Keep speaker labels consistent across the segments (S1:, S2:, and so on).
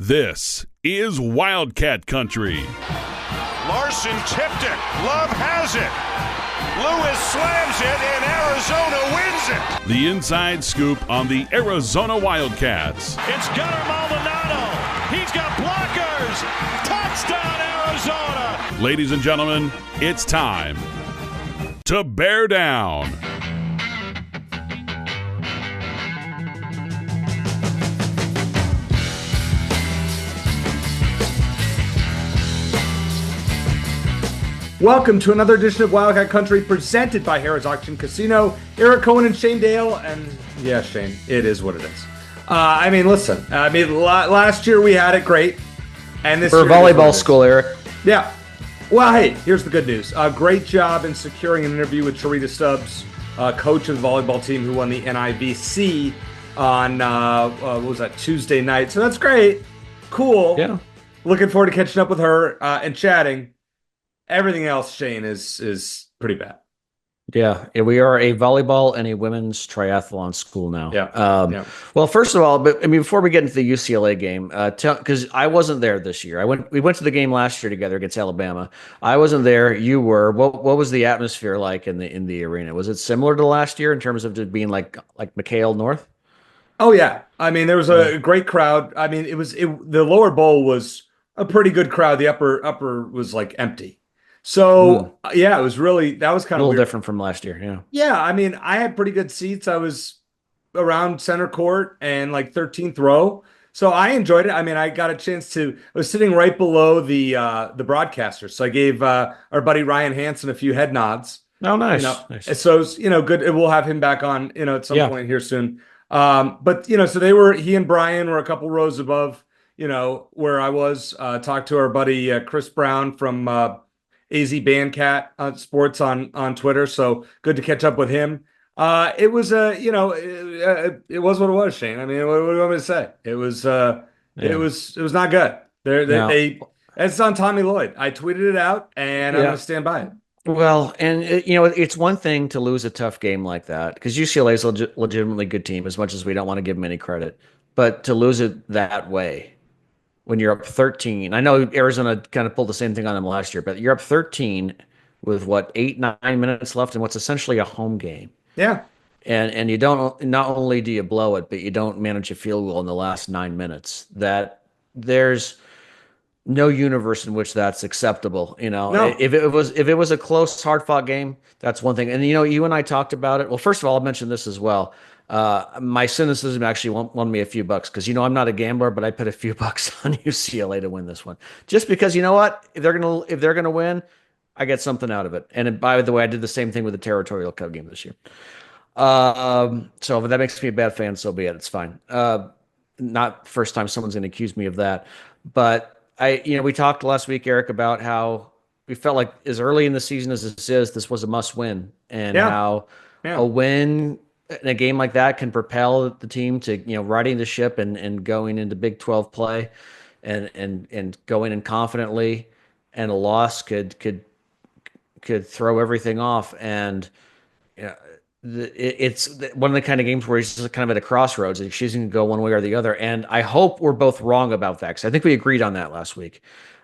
S1: This is Wildcat Country.
S2: Larson tipped it. Love has it. Lewis slams it, and Arizona wins it.
S1: The inside scoop on the Arizona Wildcats.
S2: It's Gunnar Maldonado. He's got blockers. Touchdown, Arizona.
S1: Ladies and gentlemen, it's time to bear down.
S3: Welcome to another edition of Wildcat Country presented by Harrah's Auction Casino. Eric Cohen and Shane Dale, and yeah, Shane, it is what it is. Listen, last year we had it great, and this
S4: for
S3: year
S4: volleyball school, Eric.
S3: Yeah. Well, hey, here's the good news. Great job in securing an interview with Charita Stubbs, coach of the volleyball team who won the NIVC on Tuesday night. So that's great, cool.
S4: Yeah.
S3: Looking forward to catching up with her and chatting. Everything else, Shane, is pretty bad.
S4: Yeah, we are a volleyball and a women's triathlon school now.
S3: Yeah.
S4: Well, first of all, before we get into the UCLA game, because I wasn't there this year. We went to the game last year together against Alabama. I wasn't there. You were. What was the atmosphere like in the arena? Was it similar to last year in terms of just being like McHale North?
S3: Oh yeah. There was a great crowd. The lower bowl was a pretty good crowd. The upper was like empty. So yeah, it was really, that was kind of
S4: a little
S3: weird.
S4: different from last year. Yeah.
S3: Yeah. I had pretty good seats. I was around center court and like 13th row. So I enjoyed it. I got a chance I was sitting right below the broadcaster. So I gave our buddy Ryan Hansen a few head nods.
S4: Oh, nice.
S3: Nice. So it's, good. We'll have him back on, at some point here soon. So he and Brian were a couple rows above, where I was, talked to our buddy Chris Brown from AZ Bandcat Sports on Twitter. So good to catch up with him. It was it was what it was, Shane. What do you want me to say? It was it was not good. It's on Tommy Lloyd. I tweeted it out, and I'm going to stand by it.
S4: Well, and it's one thing to lose a tough game like that because UCLA is a legitimately good team, as much as we don't want to give them any credit, but to lose it that way when you're up 13, I know Arizona kind of pulled the same thing on them last year, but you're up 13 with 8-9 minutes left in what's essentially a home game.
S3: Yeah.
S4: And you don't, not only do you blow it, but you don't manage a field goal in the last 9 minutes. That there's no universe in which that's acceptable.
S3: No.
S4: If it was a close, hard fought game, that's one thing. And you and I talked about it. Well, first of all, I'll mention this as well. My cynicism actually won me a few bucks because I'm not a gambler, but I put a few bucks on UCLA to win this one, just because you know what, if they're gonna win, I get something out of it. And by the way, I did the same thing with the Territorial Cup game this year. So if that makes me a bad fan, so be it. It's fine. Not first time someone's gonna accuse me of that, but we talked last week, Eric, about how we felt like as early in the season as this was a must win, and how a win in a game like that can propel the team to, riding the ship and going into Big 12 play and going in confidently, and a loss could throw everything off. And it's one of the kind of games where he's just kind of at a crossroads. He's choosing to go one way or the other. And I hope we're both wrong about that, because I think we agreed on that last week.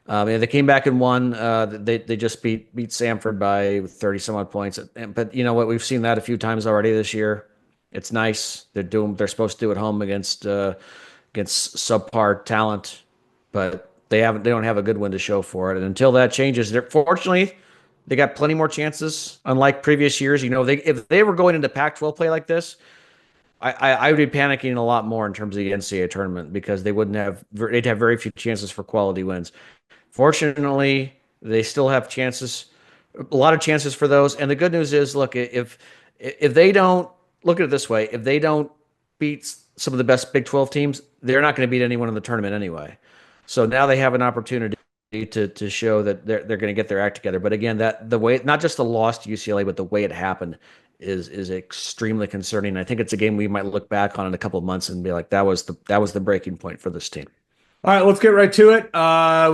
S4: They came back and won. They just beat Samford by 30 some odd points. But you know what? We've seen that a few times already this year. It's nice. They're supposed to do at home against subpar talent, but they don't have a good one to show for it. And until that changes, fortunately, they got plenty more chances. Unlike previous years, if they were going into Pac-12 play like this, I would be panicking a lot more in terms of the NCAA tournament, because they'd have very few chances for quality wins. Fortunately, they still have chances, a lot of chances for those. And the good news is, look, if they don't, look at it this way, if they don't beat some of the best Big 12 teams, they're not going to beat anyone in the tournament anyway. So now they have an opportunity to show that they're going to get their act together. But again, that the way, not just the loss to UCLA, but the way it happened is extremely concerning. I think it's a game we might look back on in a couple of months and be like, that was the breaking point for this team.
S3: All right, let's get right to it.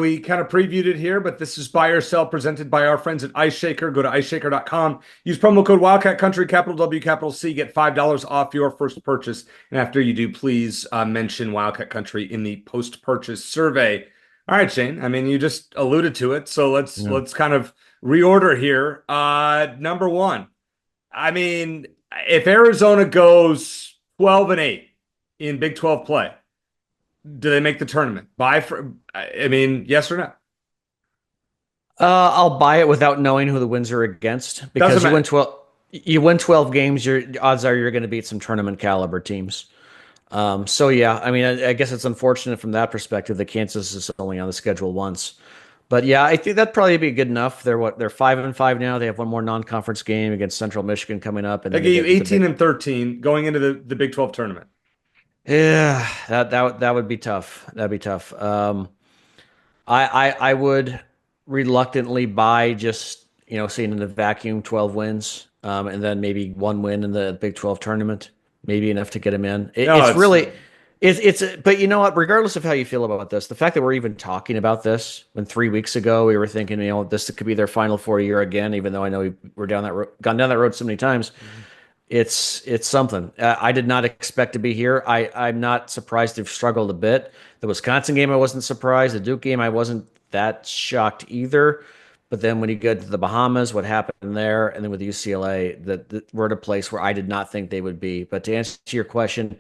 S3: We kind of previewed it here, but this is Buy or Sell presented by our friends at Ice Shaker. Go to iceshaker.com. Use promo code Wildcat Country, capital W, capital C. Get $5 off your first purchase. And after you do, please mention Wildcat Country in the post-purchase survey. All right, Shane. I mean, you just alluded to it, so let's kind of reorder here. Number one, I mean, if Arizona goes 12-8 in Big 12 play, do they make the tournament? Yes or no?
S4: I'll buy it without knowing who the wins are against, because you win 12 games, your odds are you're going to beat some tournament caliber teams. So yeah, I mean, I guess it's unfortunate from that perspective that Kansas is only on the schedule once. But yeah, I think that'd probably be good enough. They're 5-5 now. They have one more non-conference game against Central Michigan coming up, and
S3: they gave you 18-13 going into the Big 12 tournament.
S4: Yeah, that would be tough. That'd be tough. I would reluctantly buy, just seeing in the vacuum 12 wins, and then maybe one win in the Big 12 tournament, maybe enough to get him in. But you know what? Regardless of how you feel about this, the fact that we're even talking about this when 3 weeks ago we were thinking, this could be their Final Four year again, even though I know we're gone down that road so many times. Mm-hmm. It's something. I did not expect to be here. I'm not surprised they've struggled a bit. The Wisconsin game, I wasn't surprised. The Duke game, I wasn't that shocked either. But then when you go to the Bahamas, what happened there, and then with UCLA, that we're at a place where I did not think they would be. But to answer your question,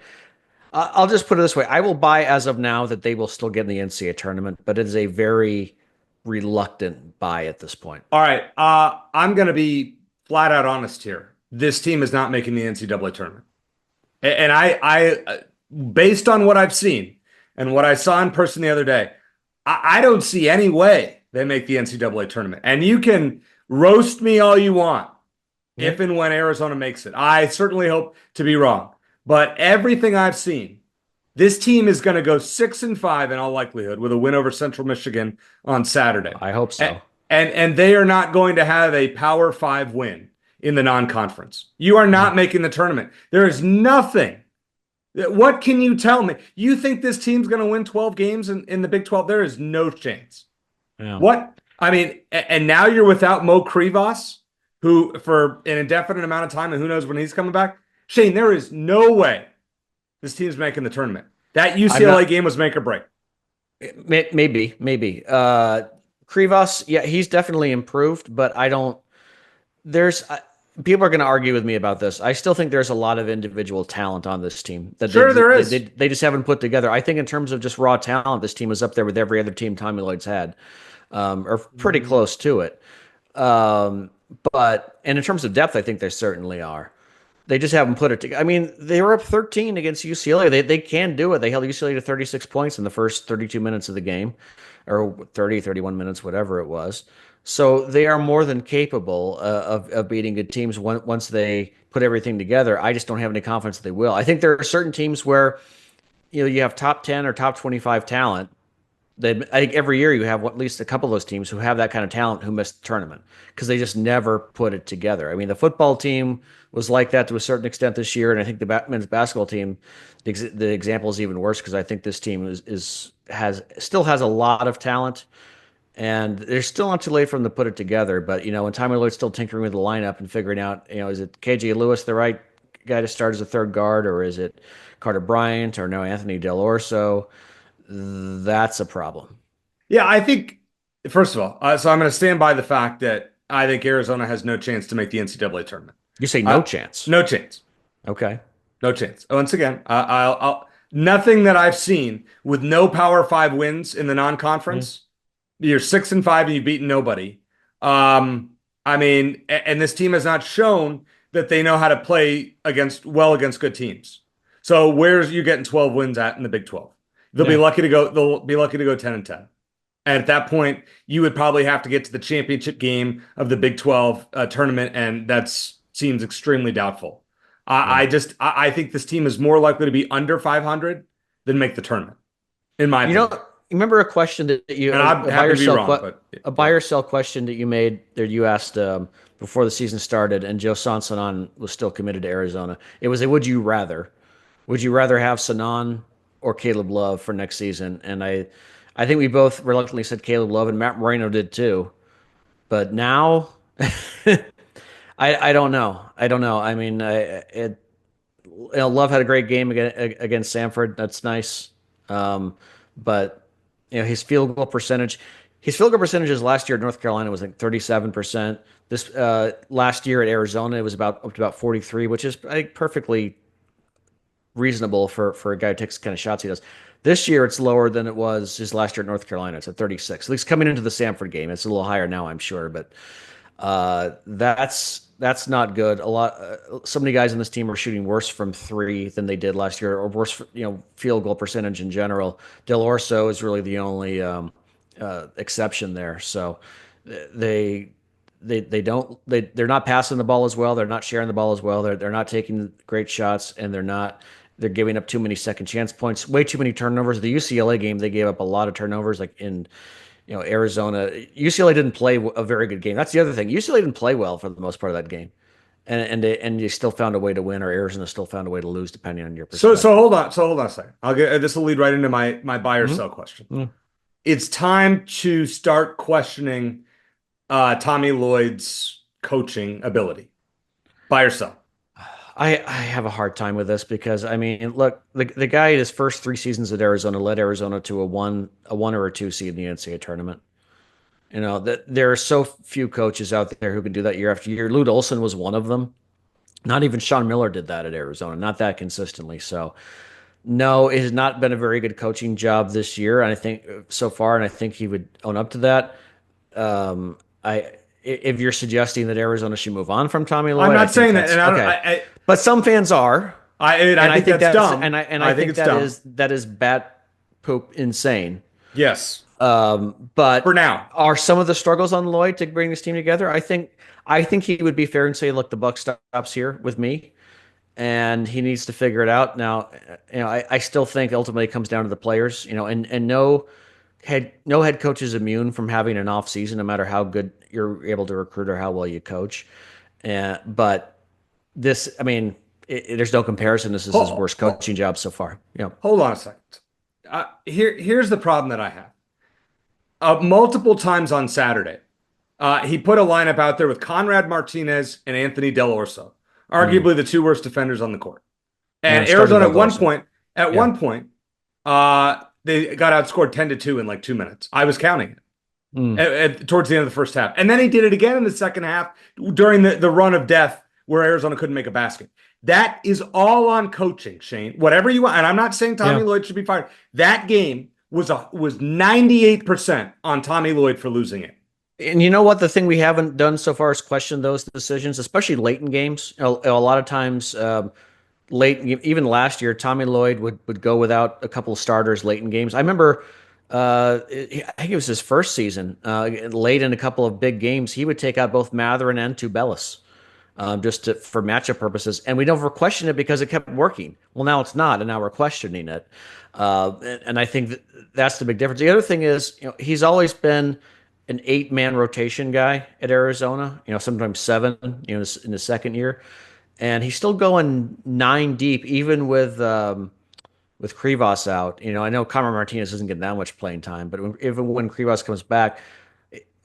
S4: I'll just put it this way. I will buy as of now that they will still get in the NCAA tournament, but it is a very reluctant buy at this point.
S3: All right. I'm going to be flat out honest here. This team is not making the NCAA tournament. And I based on what I've seen and what I saw in person the other day, I don't see any way they make the NCAA tournament. And you can roast me all you want if and when Arizona makes it. I certainly hope to be wrong. But everything I've seen, this team is going to go 6-5 in all likelihood with a win over Central Michigan on Saturday.
S4: I hope so.
S3: And they are not going to have a Power 5 win in the non-conference. You are not making the tournament. There is nothing. What can you tell me? You think this team's going to win 12 games in the Big 12? There is no chance. Yeah. What? I mean, and now you're without Mo Krivas, who for an indefinite amount of time, and who knows when he's coming back. Shane, there is no way this team's making the tournament. That UCLA game was make or break.
S4: Maybe. Krivas, yeah, he's definitely improved, but I don't. People are going to argue with me about this. I still think there's a lot of individual talent on this team that
S3: there is.
S4: They just haven't put together. I think in terms of just raw talent, this team is up there with every other team Tommy Lloyd's had, or pretty close to it. And in terms of depth, I think they certainly are. They just haven't put it together. I mean, they were up 13 against UCLA. They can do it. They held UCLA to 36 points in the first 32 minutes of the game, or 30, 31 minutes, whatever it was. So they are more than capable of beating good teams once they put everything together. I just don't have any confidence that they will. I think there are certain teams where you have top 10 or top 25 talent. I think every year you have at least a couple of those teams who have that kind of talent who miss the tournament because they just never put it together. I mean, the football team was like that to a certain extent this year, and I think the men's basketball team, the example is even worse because I think this team still has a lot of talent. And they're still not too late for them to put it together. But, when Tommy Lloyd's still tinkering with the lineup and figuring out, is it KJ Lewis the right guy to start as a third guard, or is it Carter Bryant or no Anthony Del Orso? That's a problem.
S3: Yeah, I think, first of all, so I'm going to stand by the fact that I think Arizona has no chance to make the NCAA tournament.
S4: You say no chance?
S3: No chance.
S4: Okay.
S3: No chance. Once again, I'll nothing that I've seen with no Power 5 wins in the non-conference. You're 6-5 and you've beaten nobody. I mean, and this team has not shown that they know how to play against good teams. So where's you getting 12 wins at in the Big 12? They'll be lucky to go 10-10. And at that point, you would probably have to get to the championship game of the Big 12 tournament, and that seems extremely doubtful. I think this team is more likely to be under 500 than make the tournament, in my opinion.
S4: Remember a question that you a buy or sell question that you made that you asked before the season started, and Joe Sansanon was still committed to Arizona. It was a would you rather have Sanan or Caleb Love for next season. And I think we both reluctantly said Caleb Love, and Matt Moreno did too. But now, I don't know. I don't know. I mean, Love had a great game against Samford. That's nice. But his field goal percentages last year at North Carolina was like 37%. This last year at Arizona, it was up to about 43, which is I think perfectly reasonable for a guy who takes the kind of shots he does. This year, it's lower than it was his last year at North Carolina. It's at 36. At least coming into the Samford game, it's a little higher now, I'm sure. But that's not good. So many guys on this team are shooting worse from three than they did last year, or worse, field goal percentage in general. Del Orso is really the only exception there. So they're not passing the ball as well. They're not sharing the ball as well. They're not taking great shots, and they're giving up too many second chance points, way too many turnovers. The UCLA game, they gave up a lot of turnovers, like in Arizona. UCLA didn't play a very good game. That's the other thing. UCLA didn't play well for the most part of that game, and they still found a way to win, or Arizona still found a way to lose, depending on your perspective.
S3: So hold on a second. This will lead right into my buy or sell question. Mm-hmm. It's time to start questioning Tommy Lloyd's coaching ability. Buy or sell?
S4: I have a hard time with this because, I mean, look, the guy in his first 3 seasons at Arizona led Arizona to a one or a 2 seed in the NCAA tournament. That there are so few coaches out there who can do that year after year. Lute Olson was one of them. Not even Sean Miller did that at Arizona, not that consistently. So, no, it has not been a very good coaching job this year, and I think so far, and I think he would own up to that. If you're suggesting that Arizona should move on from Tommy Lloyd,
S3: I'm not saying that. And
S4: but some fans are.
S3: I think that's dumb.
S4: And I think that is bat poop insane.
S3: Yes.
S4: But
S3: for now,
S4: are some of the struggles on Lloyd to bring this team together? I think he would be fair and say, look, the buck stops here with me, and he needs to figure it out. Now, I still think ultimately it comes down to the players. And no head coach is immune from having an off season, no matter how good you're able to recruit or how well you coach. But this, I mean, there's no comparison. This is his worst coaching job so far.
S3: Hold on a second. Here's the problem that I have. Multiple times on Saturday, he put a lineup out there with Conrad Martinez and Anthony Del Orso, arguably the 2 worst defenders on the court. And Arizona at one point, they got outscored 10-2 in like 2 minutes. I was counting it towards the end of the first half. And then he did it again in the second half during the run of death where Arizona couldn't make a basket. That is all on coaching, Shane. Whatever you want. And I'm not saying Tommy Lloyd should be fired. That game was 98% on Tommy Lloyd for losing it.
S4: And you know what? The thing we haven't done so far is question those decisions, especially late in games. A lot of times late, even last year, Tommy Lloyd would go without a couple of starters late in games. I remember, I think it was his first season, late in a couple of big games, he would take out both Matherin and Tubelis for matchup purposes. And we never questioned it because it kept working. Well, now it's not, and now we're questioning it. And I think that's the big difference. The other thing is, he's always been an 8-man rotation guy at Arizona, sometimes 7, in the second year. And he's still going 9 deep, even with Krivas out. I know Conrad Martinez isn't getting that much playing time, but even when Krivas comes back,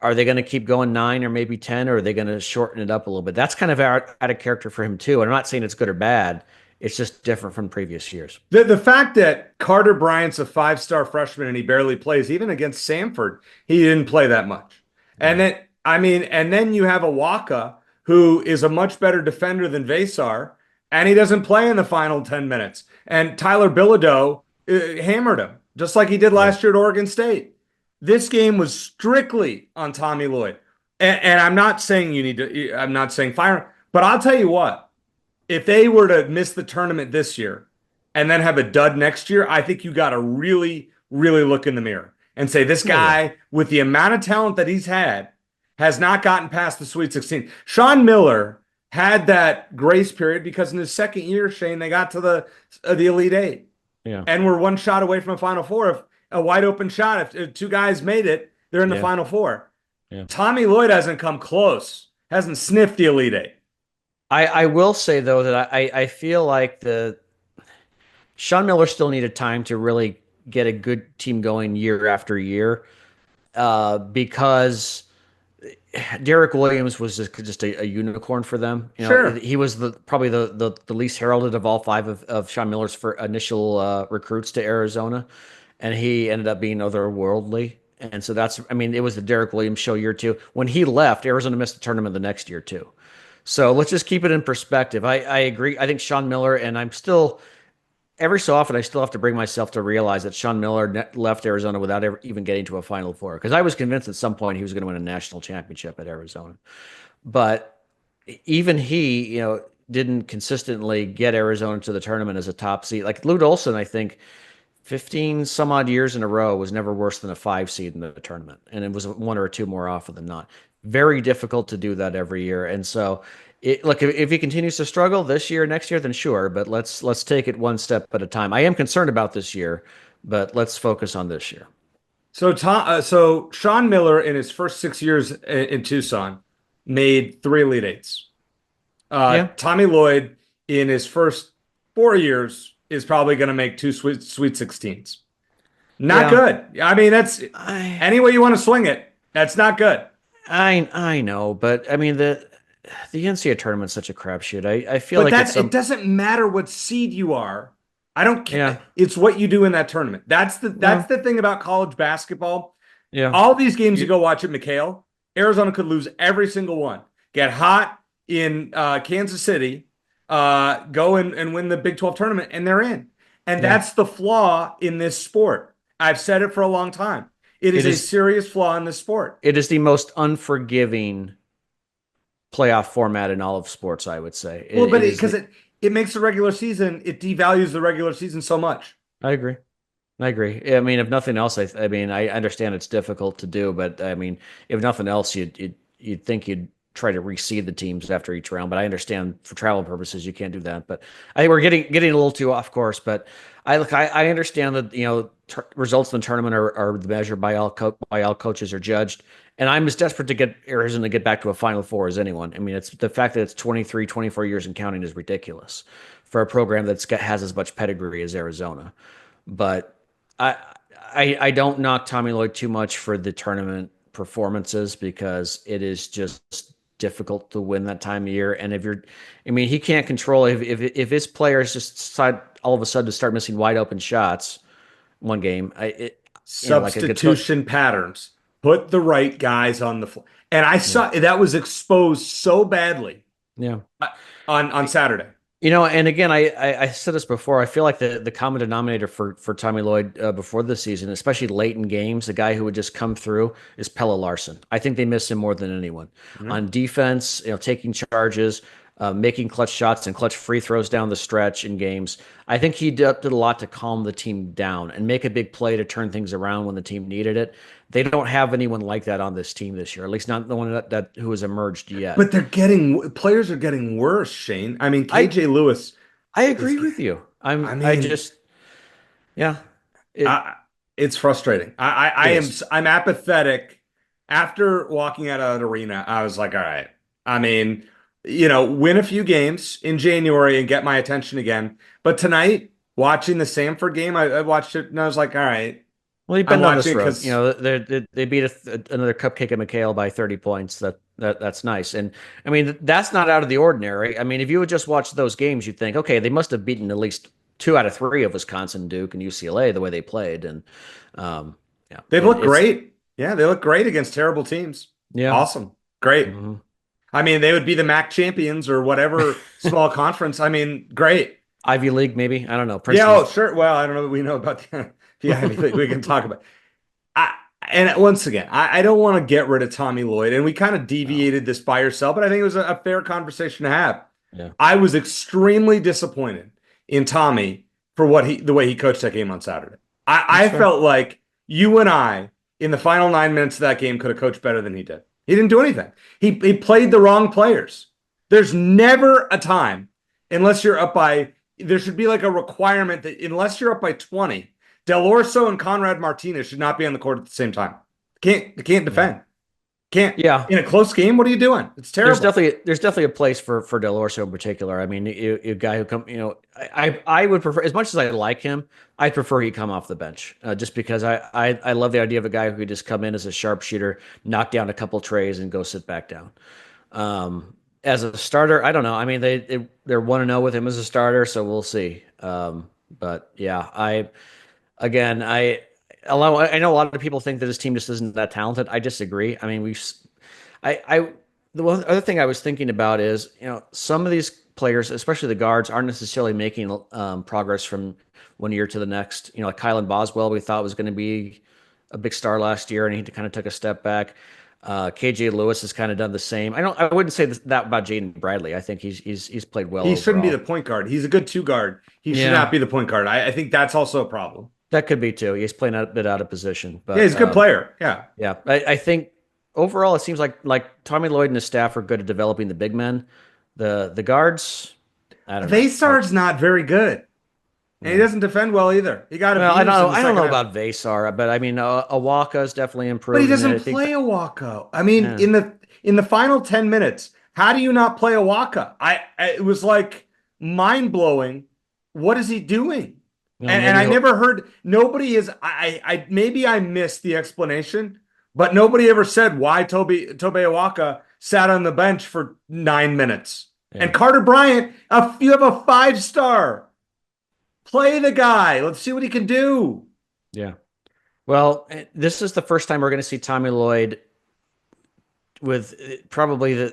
S4: are they going to keep going 9 or maybe 10, or are they going to shorten it up a little bit? That's kind of out of character for him too. And I'm not saying it's good or bad. It's just different from previous years.
S3: The fact that Carter Bryant's a 5-star freshman and he barely plays, even against Samford, he didn't play that much. And then you have a Waka who is a much better defender than Vesar, and he doesn't play in the final 10 minutes. And Tyler Bilodeau hammered him, just like he did last year at Oregon State. This game was strictly on Tommy Lloyd. And I'm not saying I'm not saying fire him, but I'll tell you what, if they were to miss the tournament this year and then have a dud next year, I think you got to really, really look in the mirror and say, this guy, with the amount of talent that he's had, has not gotten past the Sweet 16. Sean Miller had that grace period because in his second year, Shane, they got to the Elite Eight.
S4: Yeah.
S3: And we're one shot away from a Final Four. If a wide open shot, if 2 guys made it, they're in the Final Four. Yeah. Tommy Lloyd hasn't come close, hasn't sniffed the Elite Eight.
S4: I will say, though, that I feel like the Sean Miller still needed time to really get a good team going year after year, because Derek Williams was just a unicorn for them.
S3: Sure.
S4: He was probably the least heralded of all five of Sean Miller's initial recruits to Arizona, and he ended up being otherworldly. And so it was the Derek Williams show year two. When he left, Arizona missed the tournament the next year too. So let's just keep it in perspective. I agree. I think Sean Miller, and I'm still every so often I still have to bring myself to realize that Sean Miller left Arizona without ever even getting to a Final Four, because I was convinced at some point he was going to win a national championship at Arizona. But even he, didn't consistently get Arizona to the tournament as a top seed. Like Lute Olson, I think 15 some odd years in a row was never worse than a 5 seed in the tournament. And it was one or two more often than not. Very difficult to do that every year. And so look, if he continues to struggle this year, next year, then sure. But let's take it one step at a time. I am concerned about this year, but let's focus on this year.
S3: So Sean Miller in his first 6 years in Tucson made 3 Elite Eights. Tommy Lloyd in his first 4 years is probably going to make 2 Sweet 16s. Not good. I mean, any way you want to swing it, that's not good.
S4: I know, but I mean the NCAA tournament's such a crapshoot. I feel like
S3: it doesn't matter what seed you are. I don't care. Yeah. It's what you do in that tournament. That's the thing about college basketball.
S4: Yeah.
S3: All these games you go watch at McHale, Arizona could lose every single one. Get hot in Kansas City, go and win the Big 12 tournament, and they're in. And that's the flaw in this sport. I've said it for a long time. It is a serious flaw in this sport.
S4: It is the most unforgiving playoff format in all of sports, I would say.
S3: Because it makes the regular season, it devalues the regular season so much.
S4: I agree. I mean, if nothing else, I understand it's difficult to do, but I mean, if nothing else, you'd think you'd try to reseed the teams after each round. But I understand for travel purposes, you can't do that. But I think we're getting a little too off course. But I understand that results in the tournament are measured by all coaches are judged. And I'm as desperate to get Arizona to get back to a Final Four as anyone. I mean, it's the fact that it's 23, 24 years and counting is ridiculous for a program that has as much pedigree as Arizona. But I don't knock Tommy Lloyd too much for the tournament performances, because it is just difficult to win that time of year. And he can't control if his players just decide all of a sudden to start missing wide open shots one game.
S3: Substitution patterns. Put the right guys on the floor. And I saw that was exposed so badly.
S4: Yeah.
S3: On Saturday.
S4: And again, I said this before. I feel like the common denominator for Tommy Lloyd before the season, especially late in games, the guy who would just come through is Pelle Larsson. I think they miss him more than anyone. Mm-hmm. On defense, taking charges, making clutch shots and clutch free throws down the stretch in games. I think he did a lot to calm the team down and make a big play to turn things around when the team needed it. They don't have anyone like that on this team this year, at least not the one that who has emerged yet.
S3: But players are getting worse, Shane. I mean, KJ Lewis.
S4: I agree with you.
S3: It's frustrating. I'm apathetic. After walking out of that arena, I was like, all right. I mean, win a few games in January and get my attention again. But tonight, watching the Samford game, I watched it and I was like, all right.
S4: Well, you've been on this road. They beat another cupcake at McHale by 30 points. That's nice. And I mean, that's not out of the ordinary. I mean, if you would just watch those games, you'd think, okay, they must have beaten at least 2 out of 3 of Wisconsin, Duke, and UCLA the way they played. And
S3: they look great. Yeah, they look great against terrible teams.
S4: Yeah,
S3: awesome, great. Mm-hmm. I mean, they would be the MAC champions or whatever small conference. I mean, great.
S4: Ivy League, maybe. I don't know. Princeton.
S3: Yeah, sure. Well, I don't know what we know about the Ivy League. We can talk about. And once again, I don't want to get rid of Tommy Lloyd, and we kind of deviated this by yourself, but I think it was a fair conversation to have.
S4: Yeah.
S3: I was extremely disappointed in Tommy for the way he coached that game on Saturday. I felt like you and I, in the final 9 minutes of that game, could have coached better than he did. He didn't do anything. He played the wrong players. There's never a time, unless you're up by, there should be like a requirement that unless you're up by 20, Del Orso and Conrad Martinez should not be on the court at the same time. Can't defend. Can't.
S4: Yeah.
S3: In a close game, what are you doing? It's terrible.
S4: There's definitely a place for Del Orso in particular. I mean, a guy who I would prefer, as much as I like him, I prefer he come off the bench, just because I love the idea of a guy who could just come in as a sharpshooter, knock down a couple trays, and go sit back down. As a starter, I don't know. I mean, they're 1-0 with him as a starter, so we'll see. But yeah, I know a lot of people think that his team just isn't that talented. I disagree. I mean, the one other thing I was thinking about is, some of these players, especially the guards, aren't necessarily making progress from one year to the next. Like Kylan Boswell, we thought was going to be a big star last year, and he kind of took a step back. KJ Lewis has kind of done the same. I wouldn't say that about Jaden Bradley. I think he's played well.
S3: He shouldn't be the point guard. He's a good 2 guard. He should not be the point guard. I think that's also a problem.
S4: That could be too. He's playing a bit out of position, but
S3: yeah, he's a good player. Yeah,
S4: yeah. I think overall, it seems like Tommy Lloyd and his staff are good at developing the big men. The guards, I don't know.
S3: Vasar's not very good, and he doesn't defend well either. He got
S4: I don't know about Vasar, but I mean, Awaka's definitely improved.
S3: But he doesn't play Awaka. I mean, in the final 10 minutes, how do you not play Awaka? It was like mind blowing. What is he doing? And I never heard, nobody is, maybe I missed the explanation, but nobody ever said why Tobe Awaka sat on the bench for 9 minutes. Yeah. And Carter Bryant, you have a 5-star. Play the guy. Let's see what he can do.
S4: Yeah. Well, this is the first time we're going to see Tommy Lloyd with probably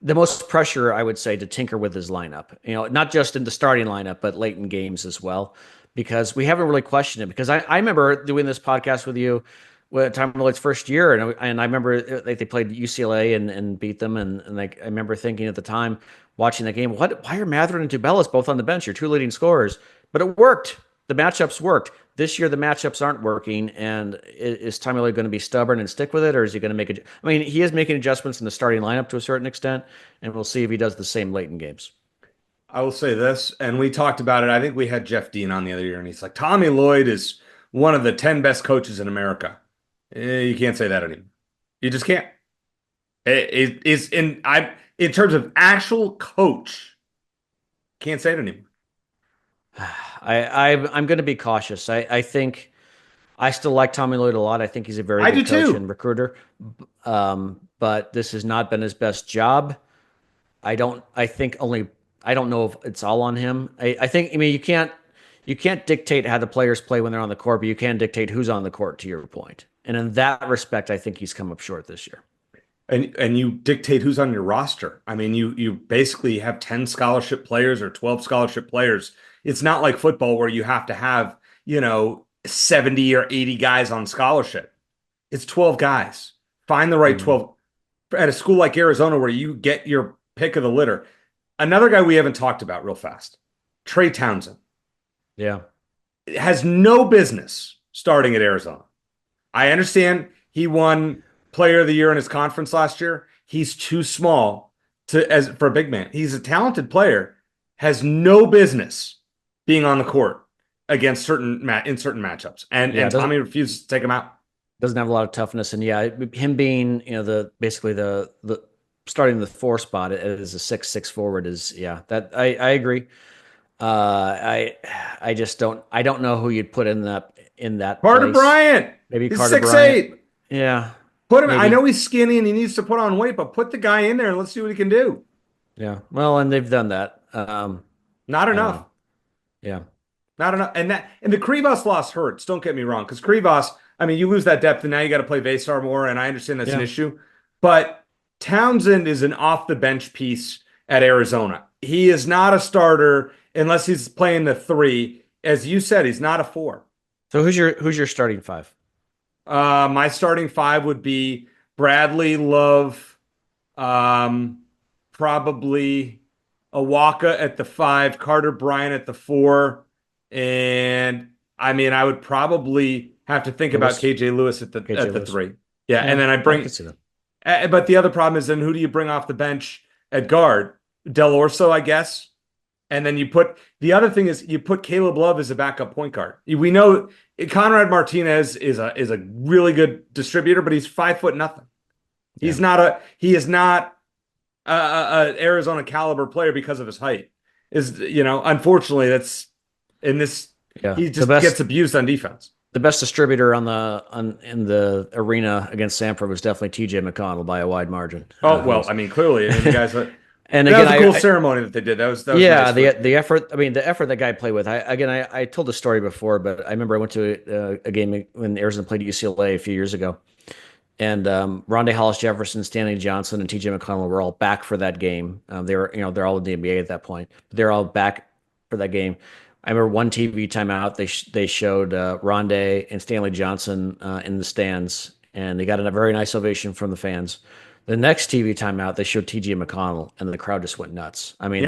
S4: the most pressure, I would say, to tinker with his lineup. Not just in the starting lineup, but late in games as well, because we haven't really questioned it. Because I remember doing this podcast with you with Tommy Lloyd's first year, and I remember they played UCLA and beat them, and I remember thinking at the time, watching that game, why are Matherin and Tubelis both on the bench? Your 2 leading scorers. But it worked. The matchups worked. This year, the matchups aren't working, and is Tommy Lloyd going to be stubborn and stick with it, or is he going to make I mean, he is making adjustments in the starting lineup to a certain extent, and we'll see if he does the same late in games.
S3: I will say this, and we talked about it. I think we had Jeff Dean on the other year, and he's like, Tommy Lloyd is one of the 10 best coaches in America. You can't say that anymore. You just can't. In terms of actual coach, can't say it anymore.
S4: I'm going to be cautious. I think I still like Tommy Lloyd a lot. I think he's a very good coach and recruiter. But this has not been his best job. I don't know if it's all on him. I mean, you can't dictate how the players play when they're on the court, but you can dictate who's on the court, to your point. And in that respect, I think he's come up short this year.
S3: And you dictate who's on your roster. I mean, you basically have 10 scholarship players or 12 scholarship players. It's not like football where you have to have, 70 or 80 guys on scholarship. It's 12 guys. Find the right 12 at a school like Arizona where you get your pick of the litter. Another guy we haven't talked about real fast, Trey Townsend.
S4: Yeah.
S3: Has no business starting at Arizona. I understand he won Player of the Year in his conference last year. He's too small for a big man. He's a talented player, has no business being on the court against certain matchups. And Tommy refuses to take him out.
S4: Doesn't have a lot of toughness. And him being, basically the starting the 4 spot as a 6'6" forward is, that I agree. I just don't know who you'd put in that
S3: Carter
S4: place.
S3: Bryant.
S4: Maybe
S3: he's
S4: Carter
S3: 6'8".
S4: Bryant. Yeah.
S3: Put him. Maybe. I know he's skinny and he needs to put on weight, but put the guy in there and let's see what he can do.
S4: Yeah. Well, and they've done that.
S3: Not enough.
S4: Yeah.
S3: Not enough. And the Krivas loss hurts. Don't get me wrong, because Krivas, I mean, you lose that depth, and now you got to play Vasar more, and I understand that's an issue. But Townsend is an off the bench piece at Arizona. He is not a starter unless he's playing the 3. As you said, he's not a 4.
S4: So who's your starting 5?
S3: My starting 5 would be Bradley, Love, probably Awaka at the 5, Carter Bryant at the 4, and I mean, I would probably have to think about KJ Lewis at the 3. Yeah, and then I bring. But the other problem is then who do you bring off the bench at guard? Del Orso, I guess. And then you put the other thing is you put Caleb Love as a backup point guard. We know Conrad Martinez is a really good distributor, but he's 5'0". He is not a Arizona caliber player because of his height. Unfortunately, that's in this.
S4: Yeah,
S3: he just gets abused on defense.
S4: The best distributor in the arena against Samford was definitely TJ McConnell by a wide margin.
S3: Clearly, the guys.
S4: And
S3: that
S4: again,
S3: was a cool ceremony that they did. That was
S4: yeah,
S3: nice.
S4: The effort. I mean, the effort that guy played with. I told the story before, but I remember I went to a game when Arizona played UCLA a few years ago, and Rondé Hollis Jefferson, Stanley Johnson, and TJ McConnell were all back for that game. They're all in the NBA at that point. But they're all back for that game. I remember one TV timeout. They showed Rondé and Stanley Johnson in the stands, and they got a very nice ovation from the fans. The next TV timeout, they showed TJ McConnell, and the crowd just went nuts. I mean,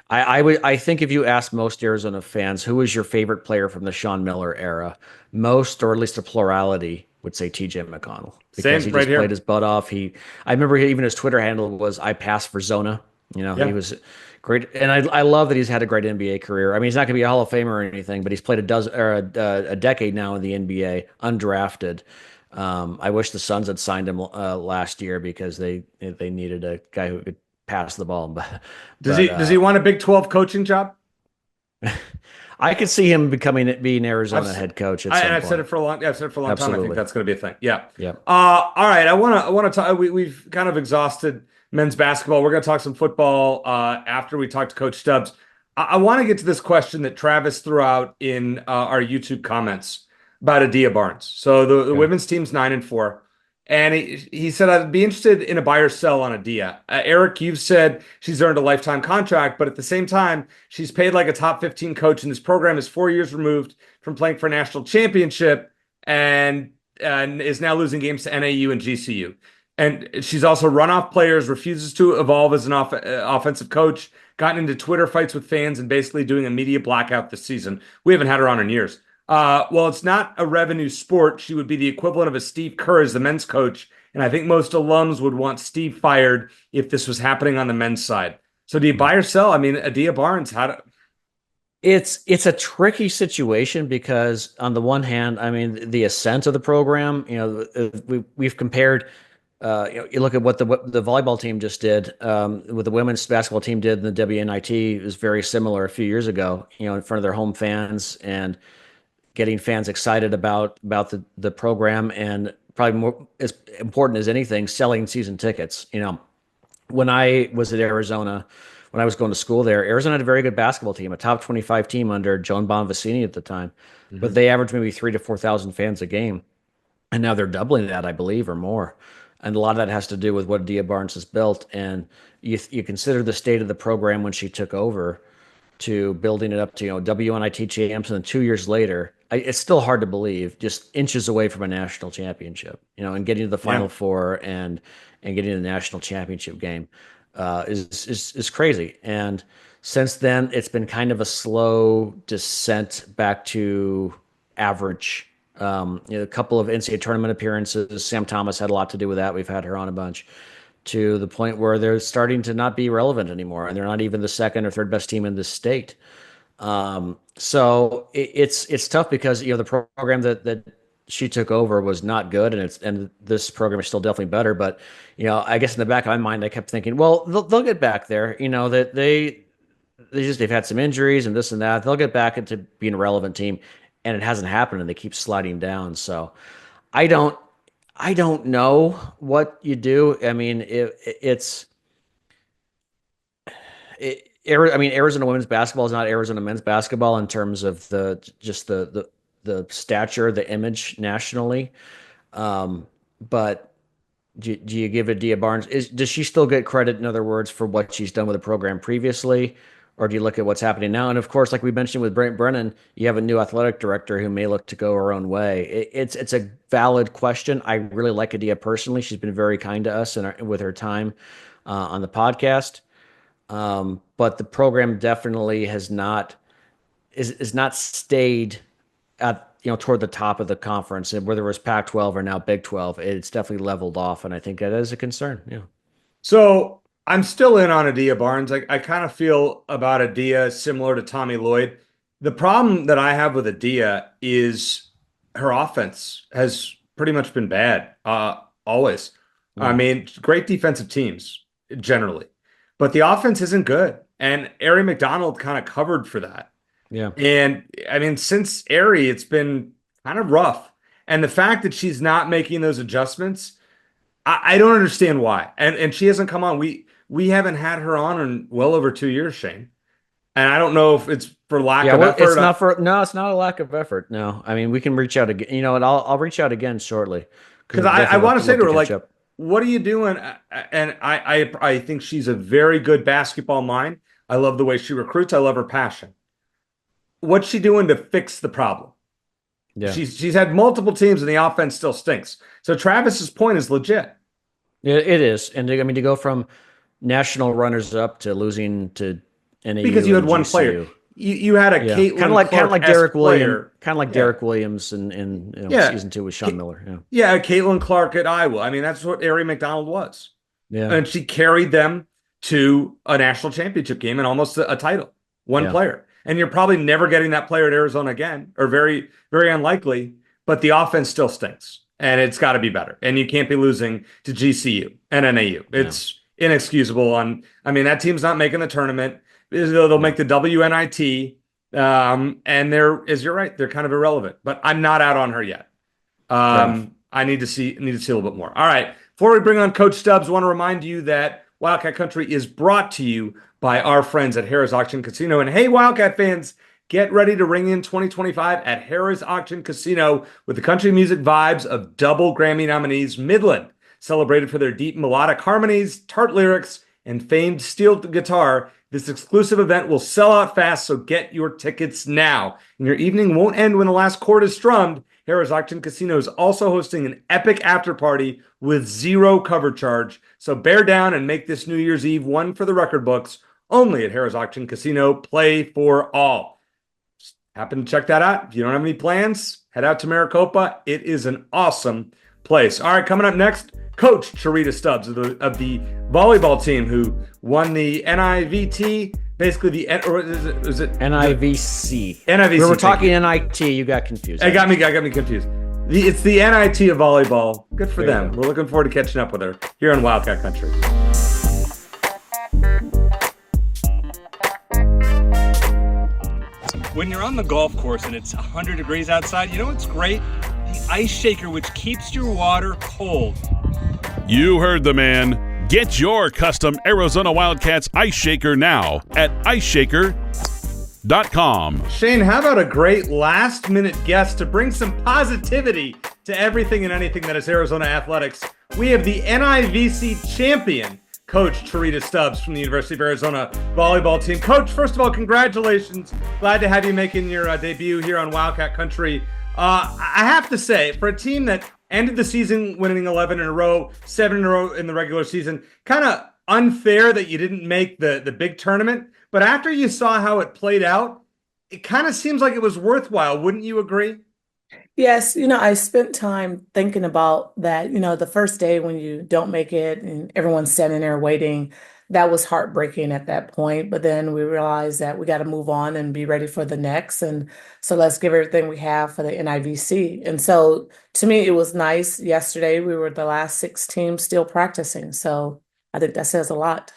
S4: I think if you ask most Arizona fans who was your favorite player from the Sean Miller era, most, or at least a plurality, would say TJ McConnell because he just played his butt off. I remember even his Twitter handle was "I pass for Zona." He was great, and I love that he's had a great NBA career. I mean, he's not going to be a Hall of Famer or anything, but he's played a decade now in the NBA, undrafted. I wish the Suns had signed him last year because they needed a guy who could pass the ball.
S3: Does he want a Big 12 coaching job?
S4: I could see him being Arizona head coach.
S3: I've said it for a long time. I think that's going to be a thing. Yeah.
S4: Yeah.
S3: All right. I want to talk. We've kind of exhausted men's basketball. We're going to talk some football after we talk to Coach Stubbs. I want to get to this question that Travis threw out in our YouTube comments about Adia Barnes. So the women's team's 9-4. And he said, I'd be interested in a buy or sell on Adia. Eric, you've said she's earned a lifetime contract, but at the same time, she's paid like a top 15 coach, and this program is 4 years removed from playing for a national championship and is now losing games to NAU and GCU. And she's also run off players, refuses to evolve as an offensive coach, gotten into Twitter fights with fans, and basically doing a media blackout this season. We haven't had her on in years. Well, it's not a revenue sport. She would be the equivalent of a Steve Kerr as the men's coach. And I think most alums would want Steve fired if this was happening on the men's side. So do you buy or sell? I mean, Adia Barnes,
S4: It's a tricky situation because on the one hand, I mean, the ascent of the program, we've compared, you look at what the volleyball team just did, what the women's basketball team did in the WNIT was very similar a few years ago, in front of their home fans and getting fans excited about the program, and probably more as important as anything, selling season tickets. When I was at Arizona, when I was going to school there, Arizona had a very good basketball team, a top 25 team under Joan Bonvicini at the time, but they averaged maybe 3,000 to 4,000 fans a game, and now they're doubling that, I believe, or more. And a lot of that has to do with what Adia Barnes has built, and you consider the state of the program when she took over, to building it up to WNIT champs, and then 2 years later, it's still hard to believe, just inches away from a national championship, and getting to the Final Four and getting to the national championship game is crazy. And since then, it's been kind of a slow descent back to average. A couple of NCAA tournament appearances. Sam Thomas had a lot to do with that. We've had her on a bunch, to the point where they're starting to not be relevant anymore, and they're not even the second or third best team in the state. So it's tough because the program that she took over was not good, and this program is still definitely better. But I guess in the back of my mind, I kept thinking, well, they'll get back there. That they've had some injuries and this and that. They'll get back into being a relevant team, and it hasn't happened, and they keep sliding down. So I don't know what you do. I mean, Arizona women's basketball is not Arizona men's basketball in terms of the stature, the image nationally. But do you give Adia Barnes? Does she still get credit, in other words, for what she's done with the program previously? Or do you look at what's happening now? And of course, like we mentioned with Brent Brennan, you have a new athletic director who may look to go her own way. It's a valid question. I really like Adia personally. She's been very kind to us with her time on the podcast. But the program definitely is not stayed at toward the top of the conference, and whether it was Pac-12 or now Big 12, it's definitely leveled off, and I think that is a concern. Yeah.
S3: So I'm still in on Adia Barnes. I kind of feel about Adia similar to Tommy Lloyd. The problem that I have with Adia is her offense has pretty much been bad, always. I mean, great defensive teams generally, but the offense isn't good. And Ari McDonald kind of covered for that.
S4: Yeah.
S3: And I mean, since Ari, it's been kind of rough. And the fact that she's not making those adjustments, I don't understand why. And she hasn't come on. We haven't had her on in well over 2 years, Shane. And I don't know if it's for lack of effort.
S4: It's not a lack of effort. No, I mean, we can reach out again, and I'll reach out again shortly.
S3: Because I want to say to her, like, what are you doing? And I think she's a very good basketball mind. I love the way she recruits. I love her passion. What's she doing to fix the problem? Yeah. She's had multiple teams and the offense still stinks. So Travis's point is legit.
S4: Yeah, it is. And I mean, to go from national runners up to losing to NAU
S3: because you had one player. You had a Caitlin
S4: kind of like Derek Williams,
S3: Derek
S4: Williams in season 2 with Sean Miller.
S3: Yeah, Caitlin Clark at Iowa. I mean, that's what Ari McDonald was. Yeah, and she carried them to a national championship game and almost a title. One player, and you're probably never getting that player at Arizona again, or very, very unlikely. But the offense still stinks, and it's got to be better. And you can't be losing to GCU and NAU. It's inexcusable. I mean, that team's not making the tournament. They'll make the WNIT, and you're right, they're kind of irrelevant. But I'm not out on her yet. I need to see a little bit more. All right, before we bring on Coach Stubbs, I want to remind you that Wildcat Country is brought to you by our friends at Harrah's Auction Casino. And hey, Wildcat fans, get ready to ring in 2025 at Harrah's Auction Casino with the country music vibes of double Grammy nominees Midland, celebrated for their deep melodic harmonies, tart lyrics, and famed steel guitar. This exclusive event will sell out fast, so get your tickets now. And your evening won't end when the last chord is strummed. Harrah's Auction Casino is also hosting an epic after party with zero cover charge. So bear down and make this New Year's Eve one for the record books. Only at Harrah's Auction Casino. Play for all. Just happen to check that out. If you don't have any plans, head out to Maricopa. It is an awesome place. All right, coming up next, Coach Charita Stubbs of the volleyball team who won the NIVT, basically is it
S4: NIVC?
S3: NIVC.
S4: We were talking NIT. You got confused.
S3: It got me confused. It's the NIT of volleyball. Good for them. We're looking forward to catching up with her here on Wildcat Country.
S5: When you're on the golf course and it's 100 degrees outside, you know what's great? The ice shaker, which keeps your water cold.
S1: You heard the man. Get your custom Arizona Wildcats ice shaker now at iceshaker.com.
S3: Shane, how about a great last-minute guest to bring some positivity to everything and anything that is Arizona athletics? We have the NIVC champion, Coach Charita Stubbs from the University of Arizona volleyball team. Coach, first of all, congratulations. Glad to have you making your debut here on Wildcat Country. I have to say, for a team that ended the season winning 11 in a row, 7 in a row in the regular season, kind of unfair that you didn't make the big tournament. But after you saw how it played out, it kind of seems like it was worthwhile. Wouldn't you agree?
S6: Yes, I spent time thinking about that. The first day when you don't make it and everyone's standing there waiting, that was heartbreaking at that point. But then we realized that we got to move on and be ready for the next. And so let's give everything we have for the NIVC. And so to me, it was nice. Yesterday, we were the last 6 teams still practicing. So I think that says a lot.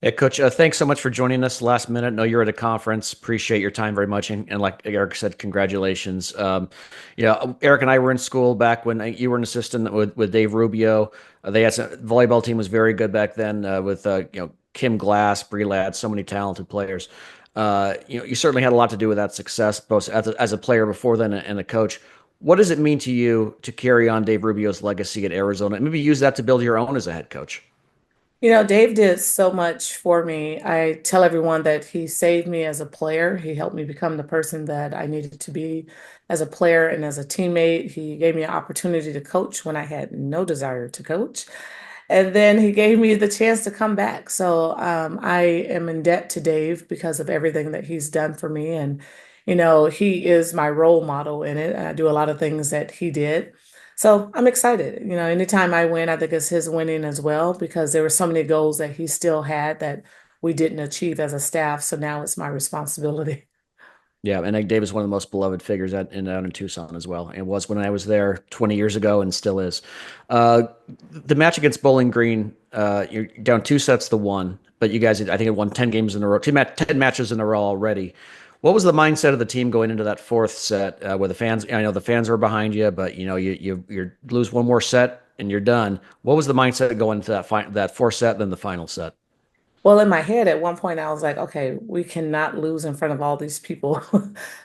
S4: Hey, Coach, thanks so much for joining us last minute. I know you're at a conference. Appreciate your time very much. And like Eric said, congratulations. Eric and I were in school back when you were an assistant with Dave Rubio. They had volleyball team was very good back then with Kim Glass, Bree Ladd, so many talented players. You certainly had a lot to do with that success, both as a player before then and a coach. What does it mean to you to carry on Dave Rubio's legacy at Arizona and maybe use that to build your own as a head coach?
S6: Dave did so much for me. I tell everyone that he saved me as a player. He helped me become the person that I needed to be as a player and as a teammate. He gave me an opportunity to coach when I had no desire to coach. And then he gave me the chance to come back. So I am in debt to Dave because of everything that he's done for me. And, he is my role model in it. I do a lot of things that he did. So I'm excited. Anytime I win, I think it's his winning as well, because there were so many goals that he still had that we didn't achieve as a staff. So now it's my responsibility.
S4: Yeah, and Dave is one of the most beloved figures out in Tucson as well, and was when I was there 20 years ago, and still is. Uh, the match against Bowling Green, you're down 2-1, but you guys, I think, had won 10 games in a row, 10 matches in a row already. What was the mindset of the team going into that fourth set, where the fans? I know the fans were behind you, but you lose one more set and you're done. What was the mindset going into that fourth set, then the final set?
S6: Well, in my head, at one point, I was like, okay, we cannot lose in front of all these people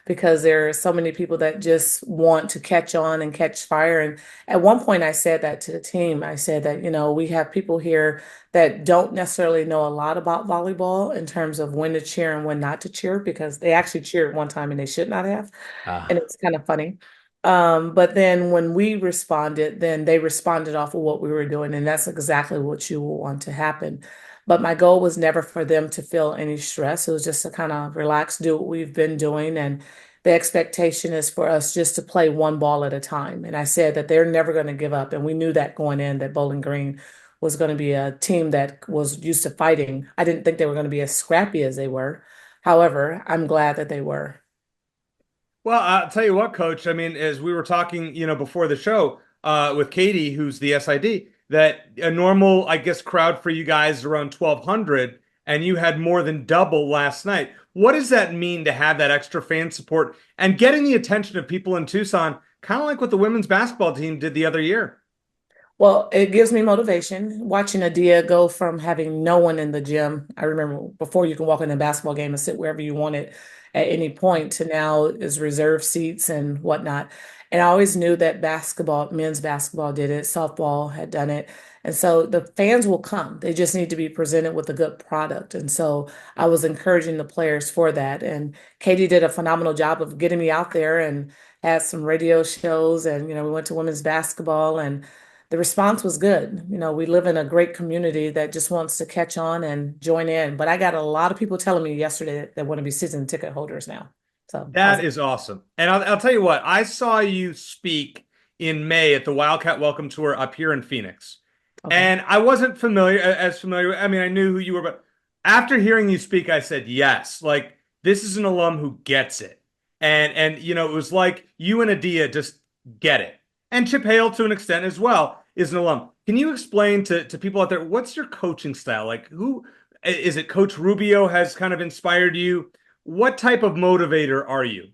S6: because there are so many people that just want to catch on and catch fire. And at one point, I said that to the team. I said that, we have people here that don't necessarily know a lot about volleyball in terms of when to cheer and when not to cheer because they actually cheered one time and they should not have.
S4: Ah.
S6: And it's kind of funny. But then when we responded, then they responded off of what we were doing. And that's exactly what you will want to happen. But my goal was never for them to feel any stress. It was just to kind of relax, do what we've been doing. And the expectation is for us just to play one ball at a time. And I said that they're never going to give up. And we knew that going in, that Bowling Green was going to be a team that was used to fighting. I didn't think they were going to be as scrappy as they were. However, I'm glad that they were.
S3: Well, I'll tell you what, Coach. I mean, as we were talking, before the show, with Katie, who's the SID, that a normal, I guess, crowd for you guys is around 1,200, and you had more than double last night. What does that mean to have that extra fan support and getting the attention of people in Tucson, kind of like what the women's basketball team did the other year?
S6: Well, it gives me motivation watching Adia go from having no one in the gym. I remember before you can walk in a basketball game and sit wherever you wanted at any point to now is reserved seats and whatnot. And I always knew that basketball, men's basketball did it, softball had done it. And so the fans will come. They just need to be presented with a good product. And so I was encouraging the players for that. And Katie did a phenomenal job of getting me out there and had some radio shows. And, we went to women's basketball and the response was good. We live in a great community that just wants to catch on and join in. But I got a lot of people telling me yesterday that they want to be season ticket holders now. So
S3: That is awesome. And I'll tell you what, I saw you speak in May at the Wildcat Welcome Tour up here in Phoenix.
S6: okay.
S3: And I wasn't as familiar. I mean, I knew who you were, but after hearing you speak, I said, yes, like this is an alum who gets it. And it was like you and Adia just get it. And Chip Hale, to an extent as well, is an alum. Can you explain to people out there, what's your coaching style? Like, who is it? Coach Rubio has kind of inspired you. What type of motivator are you?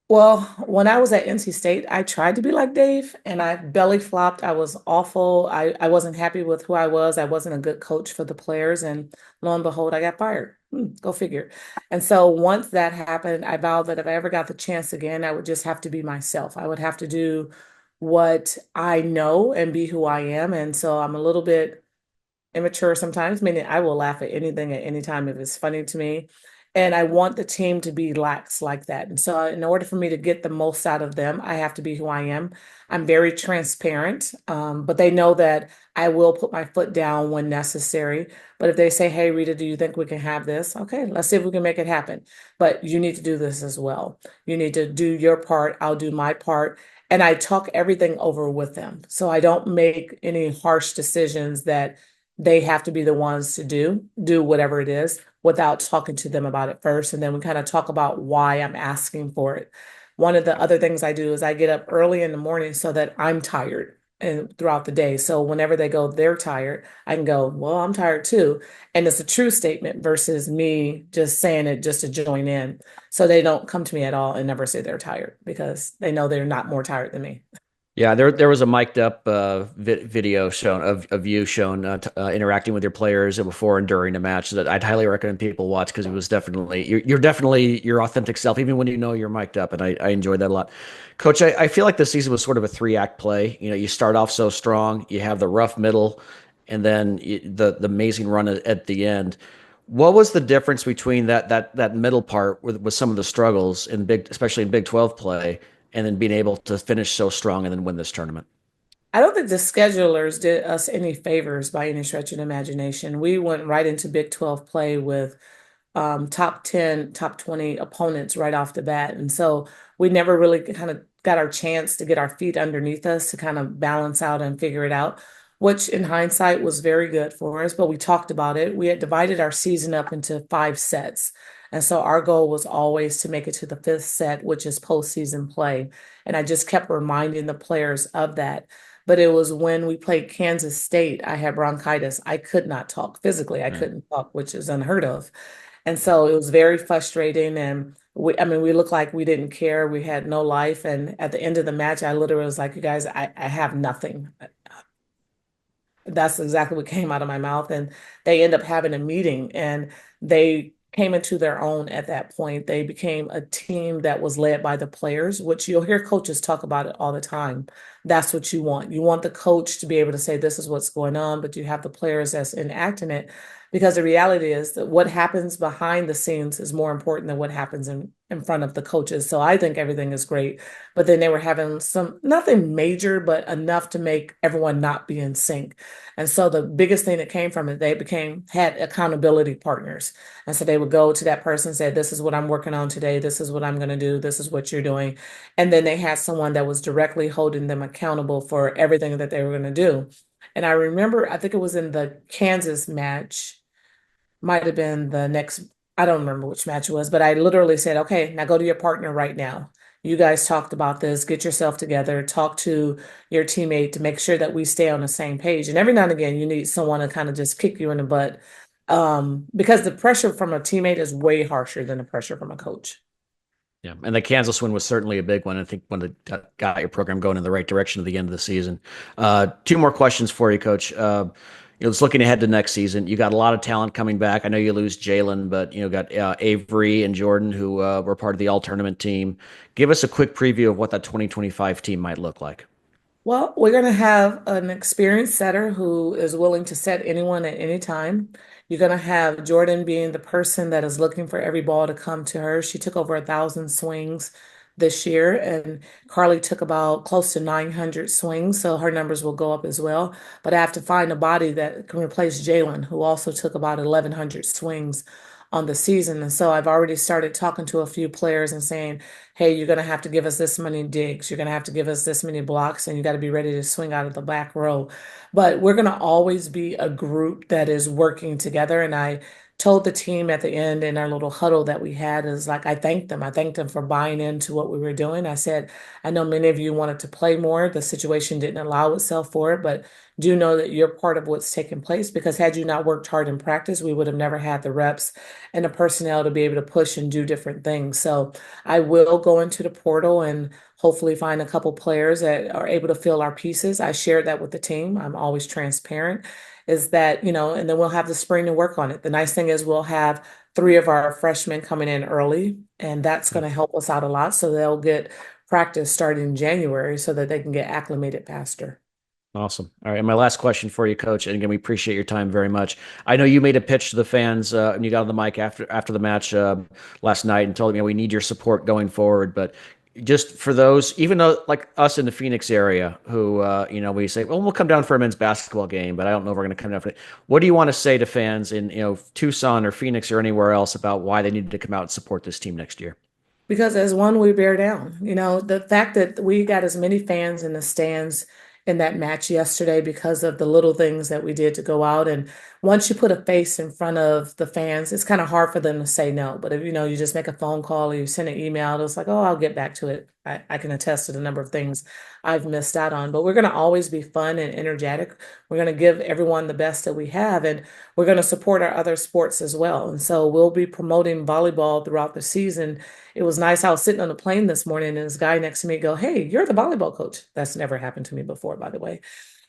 S6: Well, when I was at NC State, I tried to be like Dave and I belly flopped. I was awful. I wasn't happy with who I was. I wasn't a good coach for the players. And lo and behold, I got fired. Go figure. And so once that happened, I vowed that if I ever got the chance again, I would just have to be myself. I would have to do what I know and be who I am. And so I'm a little bit immature sometimes, meaning I will laugh at anything at any time if it's funny to me. And I want the team to be lax like that. And so, in order for me to get the most out of them, I have to be who I am. I'm very transparent, but they know that I will put my foot down when necessary. But if they say, hey, Rita, do you think we can have this? Okay, let's see if we can make it happen. But you need to do this as well. You need to do your part. I'll do my part. And I talk everything over with them. So I don't make any harsh decisions that they have to be the ones to do whatever it is without talking to them about it first. And then we kind of talk about why I'm asking for it. One of the other things I do is I get up early in the morning so that I'm tired and throughout the day. So whenever they go, they're tired, I can go, well, I'm tired too. And it's a true statement versus me just saying it just to join in. So they don't come to me at all and never say they're tired because they know they're not more tired than me.
S4: Yeah, there was a mic'd up video shown of you shown interacting with your players before and during a match that I'd highly recommend people watch because it was definitely you're definitely your authentic self even when you're mic'd up, and I enjoyed that a lot. Coach, I feel like this season was sort of a 3-act play. You start off so strong, you have the rough middle, and then the amazing run at the end. What was the difference between that middle part with some of the struggles especially in Big 12 play, and then being able to finish so strong and then win this tournament?
S6: I don't think the schedulers did us any favors by any stretch of the imagination. We went right into Big 12 play with top 10, top 20 opponents right off the bat. And so we never really kind of got our chance to get our feet underneath us to kind of balance out and figure it out, which in hindsight was very good for us. But we talked about it. We had divided our season up into 5 sets. And so our goal was always to make it to the fifth set, which is postseason play. And I just kept reminding the players of that. But it was when we played Kansas State, I had bronchitis. I could not talk physically. I couldn't talk, which is unheard of. And so it was very frustrating. And we looked like we didn't care. We had no life. And at the end of the match, I literally was like, you guys, I have nothing. That's exactly what came out of my mouth. And they end up having a meeting and they came into their own at that point. They became a team that was led by the players, which you'll hear coaches talk about it all the time. That's what you want. You want the coach to be able to say, this is what's going on, but you have the players that's enacting it. Because the reality is that what happens behind the scenes is more important than what happens in front of the coaches. So I think everything is great. But then they were having nothing major, but enough to make everyone not be in sync. And so the biggest thing that came from it, they had accountability partners. And so they would go to that person and say, this is what I'm working on today. This is what I'm going to do. This is what you're doing. And then they had someone that was directly holding them accountable for everything that they were going to do. And I remember, I think it was in the Kansas match, might have been the next, I don't remember which match it was, but I literally said, okay, now go to your partner right now. You guys talked about this, get yourself together, talk to your teammate to make sure that we stay on the same page. And every now and again, you need someone to kind of just kick you in the butt, because the pressure from a teammate is way harsher than the pressure from a coach.
S4: Yeah, and the Kansas win was certainly a big one. I think one that got your program going in the right direction at the end of the season. Two more questions for you, Coach. Just looking ahead to next season, you got a lot of talent coming back. I know you lose Jalen, but got Avery and Jordan who were part of the all-tournament team. Give us a quick preview of what that 2025 team might look like.
S6: Well, we're going to have an experienced setter who is willing to set anyone at any time. You're going to have Jordan being the person that is looking for every ball to come to her. She took over 1,000 swings this year, and Carly took about close to 900 swings, so her numbers will go up as well. But I have to find a body that can replace Jalen, who also took about 1,100 swings on the season. And so I've already started talking to a few players and saying, hey, you're going to have to give us this many digs. You're going to have to give us this many blocks, and you got to be ready to swing out of the back row. But we're going to always be a group that is working together. And I told the team at the end in our little huddle that we had is like, I thanked them. I thanked them for buying into what we were doing. I said, I know many of you wanted to play more. The situation didn't allow itself for it, but do know that you're part of what's taking place, because had you not worked hard in practice, we would have never had the reps and the personnel to be able to push and do different things. So I will go into the portal and hopefully find a couple players that are able to fill our pieces. I shared that with the team. I'm always transparent. Is that, and then we'll have the spring to work on it. The nice thing is we'll have 3 of our freshmen coming in early, and that's going to help us out a lot. So they'll get practice starting in January so that they can get acclimated faster.
S4: Awesome. All right. And my last question for you, Coach, and again, we appreciate your time very much. I know you made a pitch to the fans and you got on the mic after the match last night and told them, we need your support going forward. But just for those, even though like us in the Phoenix area who, we say, well, we'll come down for a men's basketball game, but I don't know if we're going to come down for it. What do you want to say to fans in, Tucson or Phoenix or anywhere else about why they need to come out and support this team next year?
S6: Because as one, we bear down. The fact that we got as many fans in the stands in that match yesterday because of the little things that we did to go out. And once you put a face in front of the fans, it's kind of hard for them to say no. But if, you just make a phone call or you send an email, it's like, oh, I'll get back to it. I can attest to the number of things I've missed out on. But we're going to always be fun and energetic. We're going to give everyone the best that we have, and we're going to support our other sports as well. And so we'll be promoting volleyball throughout the season. It was nice. I was sitting on a plane this morning and this guy next to me go, hey, you're the volleyball coach. That's never happened to me before, by the way.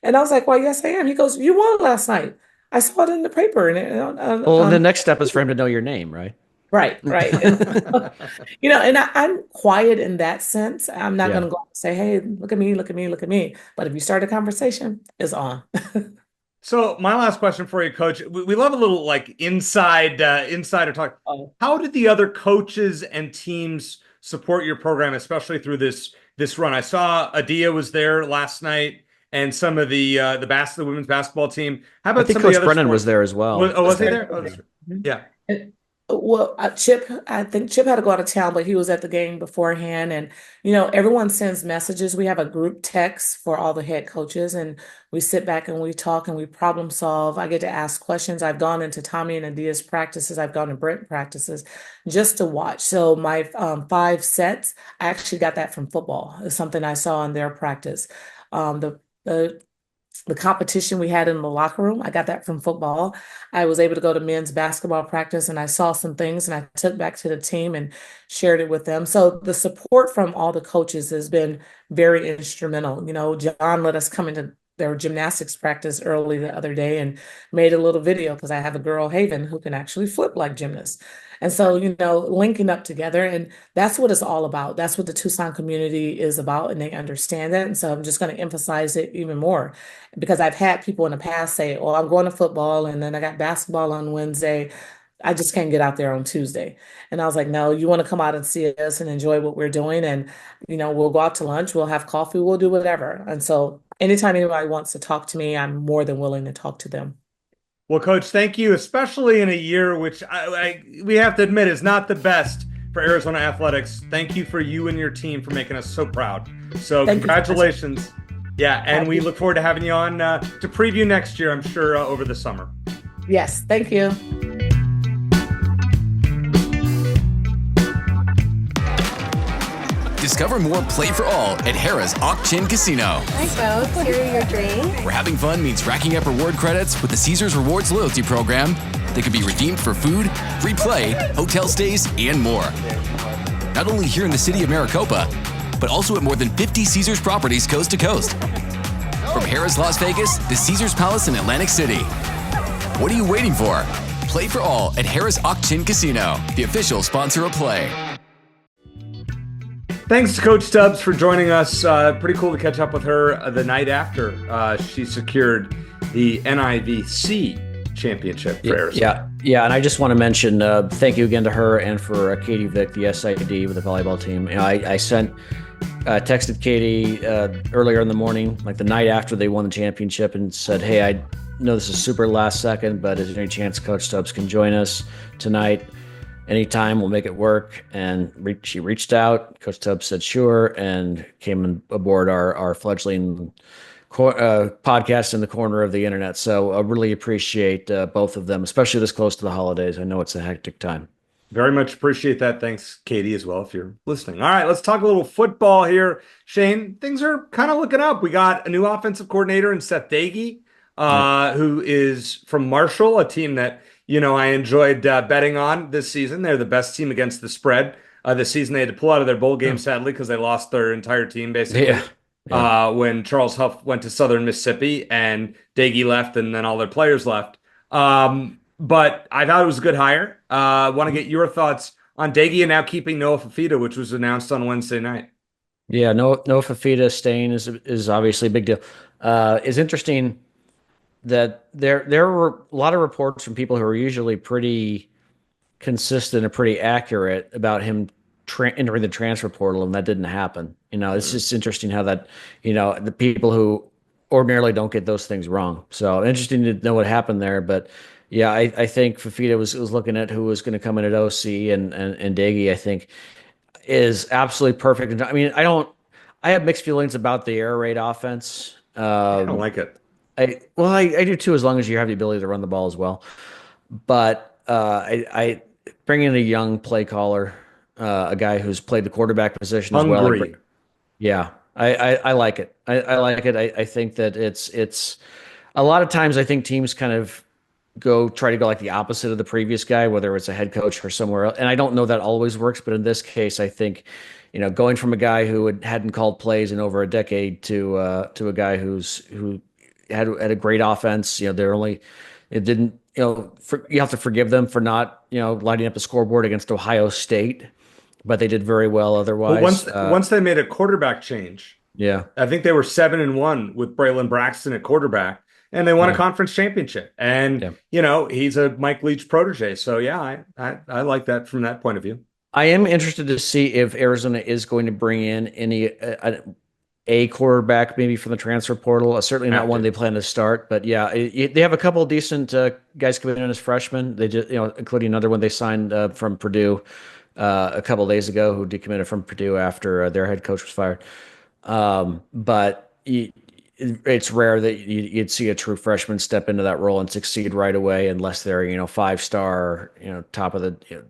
S6: And I was like, well, yes, I am. He goes, you won last night. I saw it in the paper. And
S4: the next step is for him to know your name, right?
S6: Right. And I'm quiet in that sense. I'm not going to go and say, hey, look at me, look at me, look at me. But if you start a conversation, it's on.
S3: So my last question for you, Coach, we love a little like insider talk. How did the other coaches and teams support your program, especially through this run? I saw Adia was there last night, and some of the women's basketball team. How about
S4: I think
S3: some of
S4: Coach
S3: the other
S4: Brennan
S3: sports?
S4: Was there as well.
S3: Was he there? Oh, yeah.
S6: Well, I think Chip had to go out of town, but he was at the game beforehand. And, everyone sends messages. We have a group text for all the head coaches, and we sit back and we talk and we problem solve. I get to ask questions. I've gone into Tommy and Adia's practices. I've gone to Brent practices just to watch. So my 5 sets, I actually got that from football. It's something I saw in their practice. The the competition we had in the locker room, I got that from football. I was able to go to men's basketball practice and I saw some things and I took back to the team and shared it with them. So the support from all the coaches has been very instrumental. John let us come into their gymnastics practice early the other day and made a little video because I have a girl, Haven, who can actually flip like gymnasts. And so, linking up together, and that's what it's all about. That's what the Tucson community is about, and they understand that. And so I'm just going to emphasize it even more because I've had people in the past say, "Oh, I'm going to football, and then I got basketball on Wednesday. I just can't get out there on Tuesday." And I was like, "No, you want to come out and see us and enjoy what we're doing, and we'll go out to lunch, we'll have coffee, we'll do whatever." And so anytime anybody wants to talk to me, I'm more than willing to talk to them.
S3: Well, Coach, thank you, especially in a year which we have to admit is not the best for Arizona athletics. Thank you for you and your team for making us so proud. So congratulations. Yeah, and we look forward to having you on to preview next year, I'm sure, over the summer.
S6: Yes, thank you.
S7: Discover more Play for All at Harrah's Auction Casino.
S8: Hi folks, here are your drinks.
S7: Where having fun means racking up reward credits with the Caesars Rewards loyalty program that can be redeemed for food, free play, hotel stays, and more. Not only here in the city of Maricopa, but also at more than 50 Caesars properties coast to coast. From Harrah's Las Vegas to Caesars Palace in Atlantic City. What are you waiting for? Play for All at Harrah's Auction Casino, the official sponsor of Play.
S3: Thanks to Coach Stubbs for joining us. Pretty cool to catch up with her the night after she secured the NIVC championship for Arizona.
S4: Yeah, and I just want to mention thank you again to her and for Katie Vick, the SID with the volleyball team. I texted Katie earlier in the morning, like the night after they won the championship, and said, "Hey, I know this is super last second, but is there any chance Coach Stubbs can join us tonight? Anytime, we'll make it work." And she reached out. Coach Stubbs said sure, and came aboard our fledgling podcast in the corner of the internet. So I really appreciate both of them, especially this close to the holidays. I know it's a hectic time.
S3: Very much appreciate that. Thanks, Katie, as well, if you're listening. All right, let's talk a little football here. Shane, things are kind of looking up. We got a new offensive coordinator in Seth Doege, who is from Marshall, a team that I enjoyed betting on this season. They're the best team against the spread. This season they had to pull out of their bowl game, sadly, because they lost their entire team, basically. When Charles Huff went to Southern Mississippi and Doege left and then all their players left. But I thought it was a good hire. I want to get your thoughts on Doege and now keeping Noah Fifita, which was announced on Wednesday night.
S4: Yeah, Noah Fifita staying is obviously a big deal. It's interesting that there were a lot of reports from people who are usually pretty consistent and pretty accurate about him entering the transfer portal, and that didn't happen. It's just interesting how that, the people who ordinarily don't get those things wrong. So interesting to know what happened there. But yeah, I think Fifita was looking at who was going to come in at OC, and Doege, I think, is absolutely perfect. I mean, I have mixed feelings about the air raid offense.
S3: I don't like it.
S4: I do too, as long as you have the ability to run the ball as well. But I bring in a young play caller, a guy who's played the quarterback position as well. Yeah, I like it. I like it. I think that it's a lot of times I think teams kind of try to go like the opposite of the previous guy, whether it's a head coach or somewhere else. And I don't know that always works, but in this case, I think going from a guy who hadn't called plays in over a decade to a guy who had a great offense. You have to forgive them for not, lighting up a scoreboard against Ohio State, but they did very well otherwise.
S3: Once they made a quarterback change, I think they were 7-1 with Braylon Braxton at quarterback, and they won a conference championship. And he's a Mike Leach protege, so I like that from that point of view.
S4: I am interested to see if Arizona is going to bring in a quarterback maybe from the transfer portal. Certainly not one they plan to start. But yeah, they have a couple of decent guys coming in as freshmen. They just, including another one they signed from Purdue a couple of days ago, who decommitted from Purdue after their head coach was fired. But it's rare that you'd see a true freshman step into that role and succeed right away, unless they're 5-star, top of the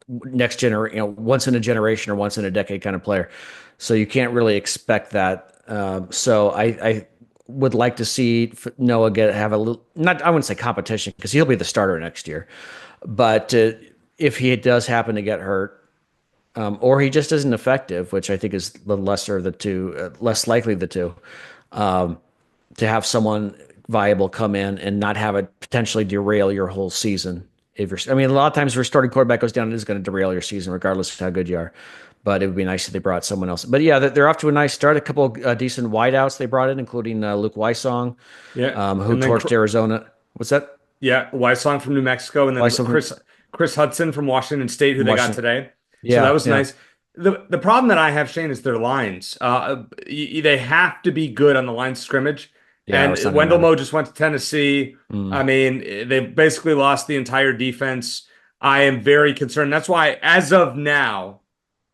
S4: next generation, once in a generation or once in a decade kind of player. So you can't really expect that. So I would like to see Noah have a little, I wouldn't say competition, because he'll be the starter next year. But if he does happen to get hurt, or he just isn't effective, which I think is the lesser of the two, less likely of the two, to have someone viable come in and not have it potentially derail your whole season. A lot of times if your starting quarterback goes down, it is going to derail your season, regardless of how good you are. But it would be nice if they brought someone else. But yeah, they're off to a nice start. A couple of decent wideouts they brought in, including Luke Weissong, who torched Arizona. What's that?
S3: Yeah, Weissong from New Mexico, and then Chris Hudson from Washington State, who they got today. Yeah, so that was nice. The problem that I have, Shane, is their lines. They have to be good on the line of scrimmage. Yeah, and Wendell Moe just went to Tennessee. I mean, they basically lost the entire defense. I am very concerned. That's why, as of now,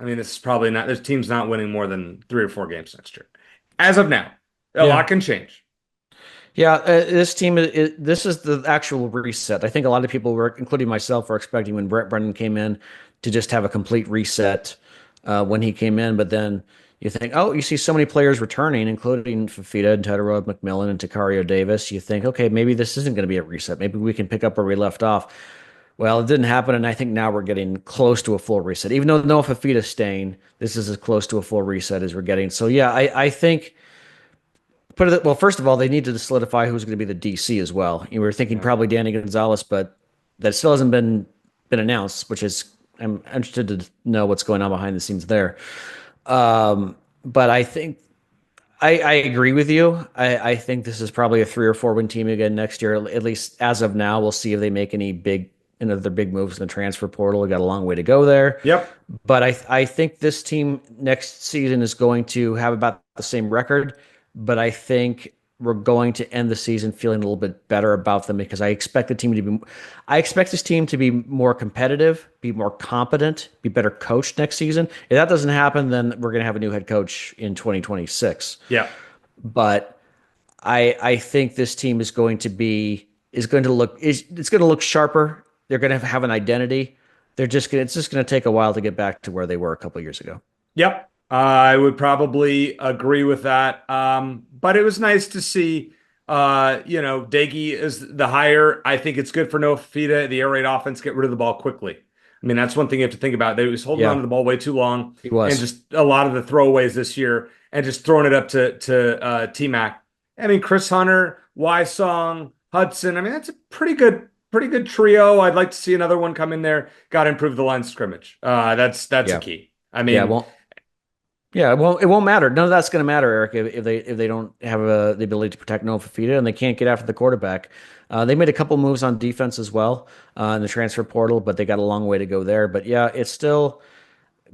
S3: this is probably not, this team's not winning more than 3 or 4 games next year. As of now, a lot can change.
S4: Yeah, this team, this is the actual reset. I think a lot of people were, including myself, were expecting when Brett Brennan came in to just have a complete reset when he came in. But then you think, you see so many players returning, including Fifita and Tedderode McMillan and Takario Davis. You think, okay, maybe this isn't going to be a reset. Maybe we can pick up where we left off. Well, it didn't happen, and I think now we're getting close to a full reset. Even though Noah Fifita's staying, this is as close to a full reset as we're getting. So yeah, I think first of all, they need to solidify who's going to be the DC as well. We were thinking probably Danny Gonzalez, but that still hasn't been announced, which is, I'm interested to know what's going on behind the scenes there. But I think I agree with you. I think this is probably a 3 or 4 win team again next year. At least as of now, we'll see if they make any big moves in the transfer portal. We got a long way to go there.
S3: Yep.
S4: But I think this team next season is going to have about the same record. But I think we're going to end the season feeling a little bit better about them, because I expect this team to be more competitive, be more competent, be better coached next season. If that doesn't happen, then we're going to have a new head coach in 2026.
S3: Yeah.
S4: But I think this team is going to look sharper. They're going to have an identity. It's just going to take a while to get back to where they were a couple of years ago.
S3: Yep. I would probably agree with that. But it was nice to see, Doege is the hire. I think it's good for Noah Fifita, the air raid offense, get rid of the ball quickly. That's one thing you have to think about. They was holding on to the ball way too long.
S4: He was.
S3: And just a lot of the throwaways this year, and just throwing it up to T-Mac. Chris Hunter, Weissong, Hudson. That's a pretty good trio. I'd like to see another one come in there. Got to improve the line of scrimmage. That's a key.
S4: It won't matter. None of that's going to matter, Eric, if they don't have the ability to protect Noah Fifita and they can't get after the quarterback. They made a couple moves on defense as well in the transfer portal, but they got a long way to go there. But yeah, it's still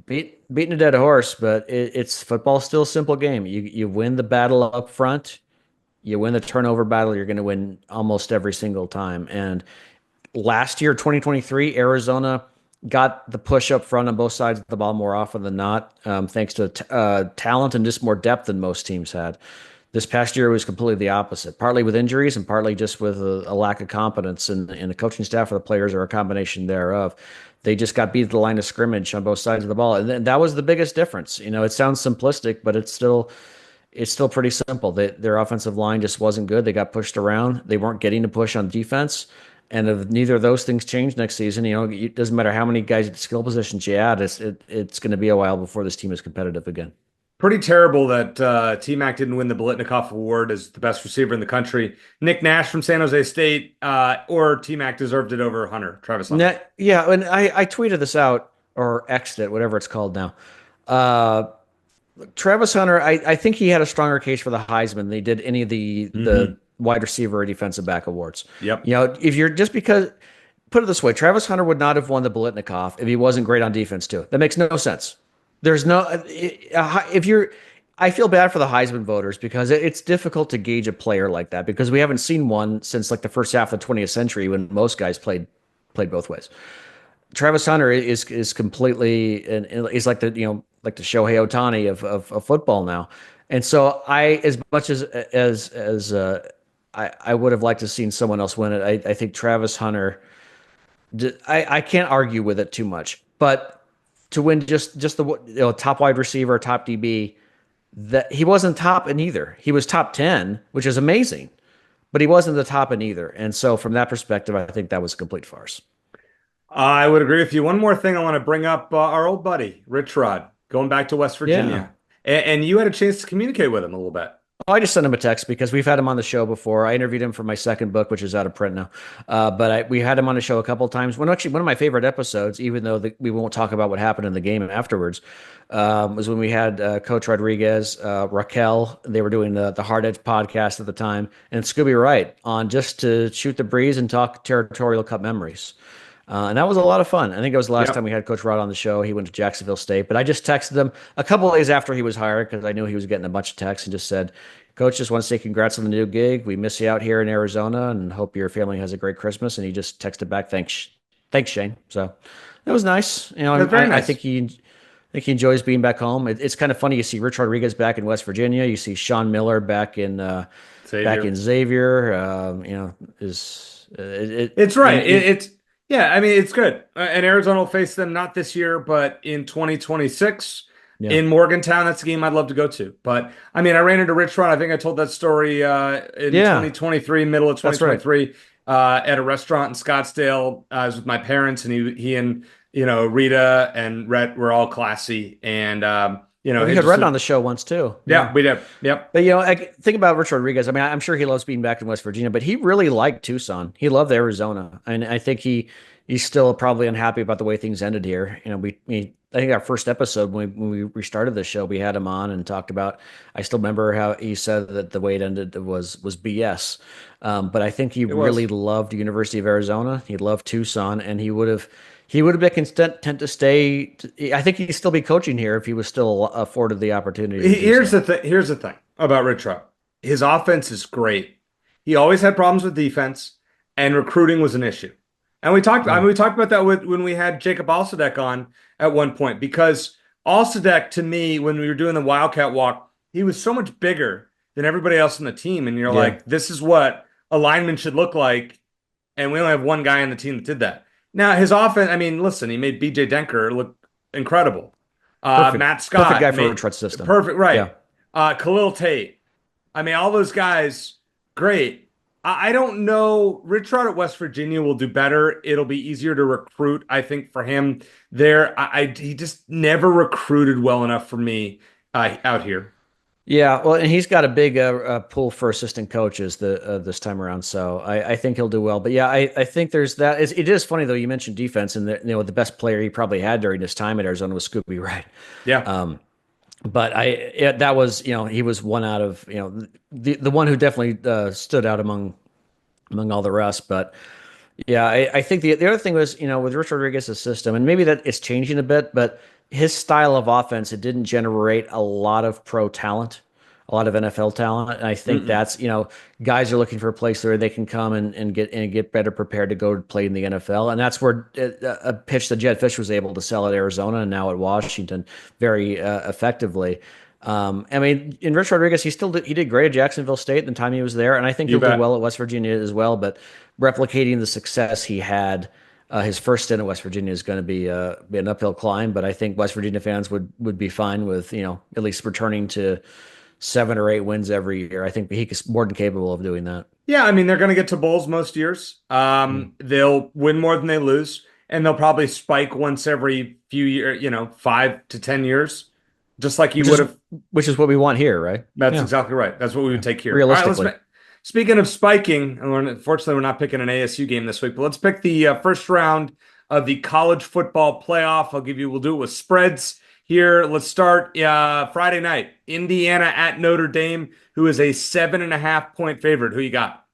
S4: beating a dead horse, but it's football, still a simple game. You win the battle up front, you win the turnover battle, you're going to win almost every single time. And last year, 2023, Arizona got the push up front on both sides of the ball more often than not, thanks to talent and just more depth than most teams had. This past year was completely the opposite, partly with injuries and partly just with a lack of competence in the coaching staff or the players, or a combination thereof. They just got beat at the line of scrimmage on both sides of the ball. And that was the biggest difference. It sounds simplistic, but it's still pretty simple. Their offensive line just wasn't good. They got pushed around. They weren't getting to push on defense. And if neither of those things change next season, it doesn't matter how many guys at skill positions you add, it's going to be a while before this team is competitive again.
S3: Pretty terrible that T-Mac didn't win the Biletnikoff Award as the best receiver in the country. Nick Nash from San Jose State or T-Mac deserved it over Travis Hunter.
S4: Yeah, and I tweeted this out, or X'd it, whatever it's called now. Travis Hunter, I think he had a stronger case for the Heisman than they did any of the wide receiver or defensive back awards.
S3: Yep.
S4: If you're just because, put it this way, Travis Hunter would not have won the Biletnikoff if he wasn't great on defense too. That makes no sense. There's no, I feel bad for the Heisman voters because it's difficult to gauge a player like that because we haven't seen one since like the first half of the 20th century when most guys played both ways. Travis Hunter is completely and is like the Shohei Ohtani of football now. And so as much as I would have liked to have seen someone else win it, I think Travis Hunter. I can't argue with it too much, but to win just the top wide receiver, top DB, that he wasn't top in either. He was top 10, which is amazing, but he wasn't the top in either. And so from that perspective, I think that was a complete farce.
S3: I would agree with you. One more thing I want to bring up, our old buddy, Rich Rod, going back to West Virginia. And you had a chance to communicate with him a little bit.
S4: I just sent him a text because we've had him on the show before. I interviewed him for my second book, which is out of print now. But we had him on the show a couple of times. One of my favorite episodes, even though we won't talk about what happened in the game afterwards, was when we had Coach Rodriguez, Raquel. They were doing the Hard Edge podcast at the time, and Scooby Wright on just to shoot the breeze and talk Territorial Cup memories. And that was a lot of fun. I think it was the last time we had Coach Rod on the show. He went to Jacksonville State, but I just texted him a couple of days after he was hired because I knew he was getting a bunch of texts and just said, Coach, just want to say congrats on the new gig. We miss you out here in Arizona and hope your family has a great Christmas. And he just texted back, thanks, Shane. So that was nice. Nice. I think he enjoys being back home. It's kind of funny. You see Rich Rodriguez back in West Virginia. You see Sean Miller back in Xavier.
S3: It's right. Yeah, I mean, it's good. And Arizona will face them not this year, but in 2026 in Morgantown. That's a game I'd love to go to. But, I mean, I ran into Rich Rod. I think I told that story in 2023, middle of 2023, at a restaurant in Scottsdale. I was with my parents, and he and, Rita and Rhett were all classy. And, we
S4: had Rhett on the show once, too.
S3: Yeah, we did. Yep.
S4: But, I think about Rich Rodriguez. I mean, I'm sure he loves being back in West Virginia, but he really liked Tucson. He loved Arizona. And I think he's still probably unhappy about the way things ended here. I think our first episode when we restarted the show, we had him on and talked about. I still remember how he said that the way it ended was BS. But I think he really loved the University of Arizona. He loved Tucson, and he would have been content to stay. I think he'd still be coaching here if he was still afforded the opportunity.
S3: Here's the thing about Rich Rod. His offense is great. He always had problems with defense, and recruiting was an issue. And we talked about that when we had Jacob Alsadek on at one point, because Alsadek, to me, when we were doing the Wildcat walk, he was so much bigger than everybody else on the team. And you're like, this is what a lineman should look like. And we only have one guy on the team that did that. Now, his offense, I mean, listen, he made BJ Denker look incredible. Matt Scott.
S4: Perfect guy for a Detroit system.
S3: Perfect, right. Yeah. Khalil Tate. I mean, all those guys, great. I don't know. Rich Rod at West Virginia will do better. It'll be easier to recruit, I think, for him there. He just never recruited well enough for me out here.
S4: Yeah, well, and he's got a big pool for assistant coaches this time around, so I think he'll do well. But yeah, I think there's that. It is funny though. You mentioned defense, and the best player he probably had during his time at Arizona was Scooby Wright.
S3: Yeah.
S4: But that was he was one out of the one who definitely stood out among all the rest. But yeah, I think the other thing was with Rich Rodriguez's system, and maybe that it's changing a bit, but his style of offense, it didn't generate a lot of pro talent, a lot of NFL talent. And I think that's, guys are looking for a place where they can come and get better prepared to go play in the NFL. And that's where a pitch that Jed Fish was able to sell at Arizona and now at Washington very effectively. I mean, in Rich Rodriguez, he did great at Jacksonville State in the time he was there. And I think he'll do well at West Virginia as well, but replicating the success he had his first stint at West Virginia is going to be an uphill climb, but I think West Virginia fans would be fine with, at least returning to 7 or 8 wins every year. I think he's more than capable of doing that. Yeah,
S3: I mean, they're going to get to bowls most years. They'll win more than they lose, and they'll probably spike once every few years, 5 to 10 years, just like you would have.
S4: Which is what we want here, right?
S3: That's exactly right. That's what we would take here.
S4: Realistically.
S3: All right, speaking of spiking, and unfortunately we're not picking an ASU game this week, but let's pick the first round of the college football playoff. We'll do it with spreads here. Let's start Friday night. Indiana at Notre Dame, who is a 7.5 point favorite. Who you got?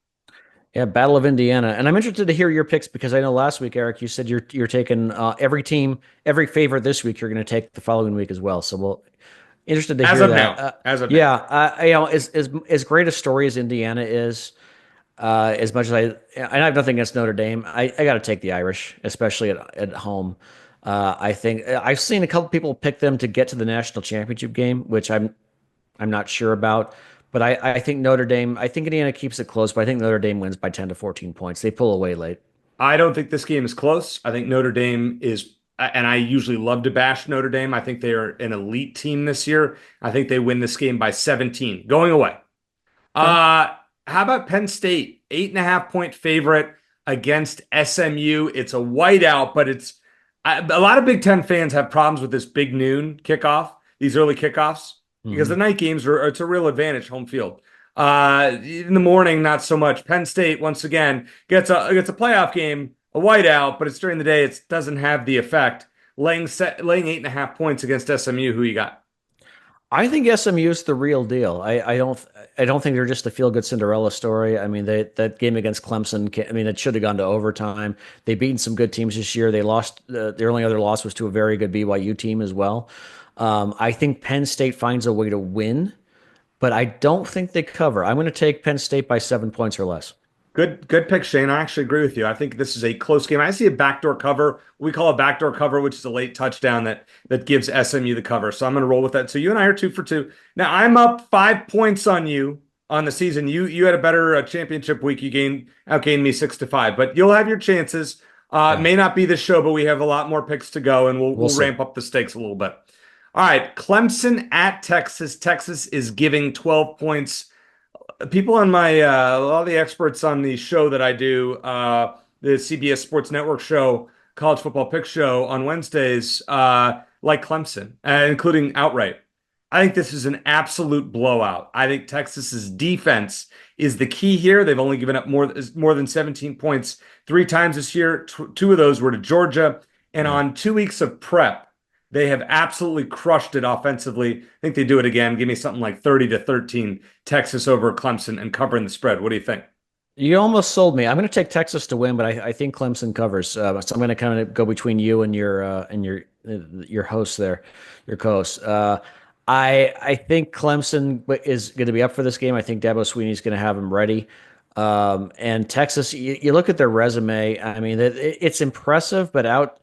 S4: Yeah, Battle of Indiana. And I'm interested to hear your picks because I know last week, Eric, you said you're taking every team, every favorite this week, you're going to take the following week as well. So Interested to
S3: As
S4: hear
S3: of
S4: that.
S3: now. As of now.
S4: Yeah, as great a story as Indiana is, as much as I have nothing against Notre Dame, I got to take the Irish, especially at home. I think I've seen a couple people pick them to get to the national championship game, which I'm not sure about. But I think Notre Dame. I think Indiana keeps it close, but I think Notre Dame wins by 10 to 14 points. They pull away late.
S3: I don't think this game is close. I think Notre Dame is, and I usually love to bash Notre Dame. I think they are an elite team this year. I think they win this game by 17, going away. How about Penn State? 8.5 point favorite against SMU. It's a whiteout, but a lot of Big Ten fans have problems with this big noon kickoff, these early kickoffs, because the night games it's a real advantage, home field. In the morning, not so much. Penn State, once again, gets a playoff game, a whiteout, but it's during the day. It doesn't have the effect. Laying 8.5 points against SMU. Who you got?
S4: I think SMU is the real deal. I don't think they're just a feel good Cinderella story. I mean, that game against Clemson. I mean, it should have gone to overtime. They've beaten some good teams this year. They lost. Their only other loss was to a very good BYU team as well. I think Penn State finds a way to win, but I don't think they cover. I'm going to take Penn State by 7 points or less.
S3: Good pick, Shane. I actually agree with you. I think this is a close game. I see a backdoor cover. We call a backdoor cover, which is a late touchdown that gives SMU the cover. So I'm going to roll with that. So you and I are 2 for 2. Now I'm up 5 points on you on the season. You had a better championship week. You outgained me 6-5, but you'll have your chances. It may not be the show, but we have a lot more picks to go, and we'll ramp up the stakes a little bit. All right, Clemson at Texas. Texas is giving 12 points. People on my a lot of the experts on the show that I do, the CBS Sports Network show, College Football Pick Show on Wednesdays, like Clemson, including outright. I think this is an absolute blowout. I think Texas's defense is the key here. They've only given up more than 17 points 3 times this year. 2 of those were to Georgia, and on 2 weeks of prep, they have absolutely crushed it offensively. I think they do it again. Give me something like 30-13, Texas over Clemson and covering the spread. What do you think?
S4: You almost sold me. I'm going to take Texas to win, but I think Clemson covers. So I'm going to kind of go between you and your host there, your co-host. I think Clemson is going to be up for this game. I think Dabo Swinney's going to have them ready. And Texas, you look at their resume. I mean, it's impressive, but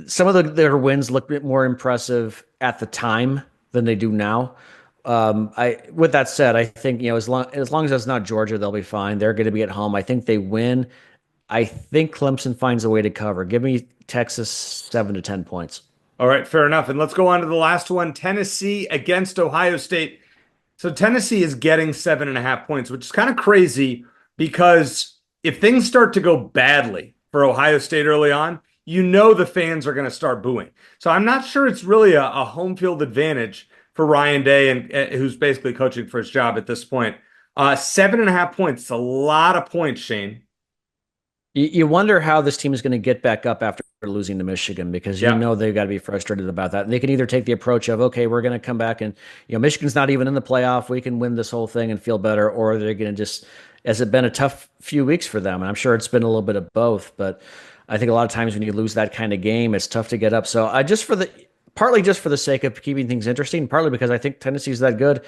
S4: some of their wins look a bit more impressive at the time than they do now. With that said, I think, as long as it's not Georgia, they'll be fine. They're going to be at home. I think they win. I think Clemson finds a way to cover. Give me Texas 7 to 10 points.
S3: All right, fair enough. And let's go on to the last one. Tennessee against Ohio State. So Tennessee is getting 7.5 points, which is kind of crazy because if things start to go badly for Ohio State early on, the fans are going to start booing. So I'm not sure it's really a home field advantage for Ryan Day, and who's basically coaching for his job at this point. 7.5 points. It's a lot of points, Shane.
S4: You wonder how this team is going to get back up after losing to Michigan, because they've got to be frustrated about that. And they can either take the approach of, okay, we're going to come back and, Michigan's not even in the playoff. We can win this whole thing and feel better. Or they're going to just, has it been a tough few weeks for them? And I'm sure it's been a little bit of both, but I think a lot of times when you lose that kind of game, it's tough to get up. So partly just for the sake of keeping things interesting, partly because I think Tennessee's that good.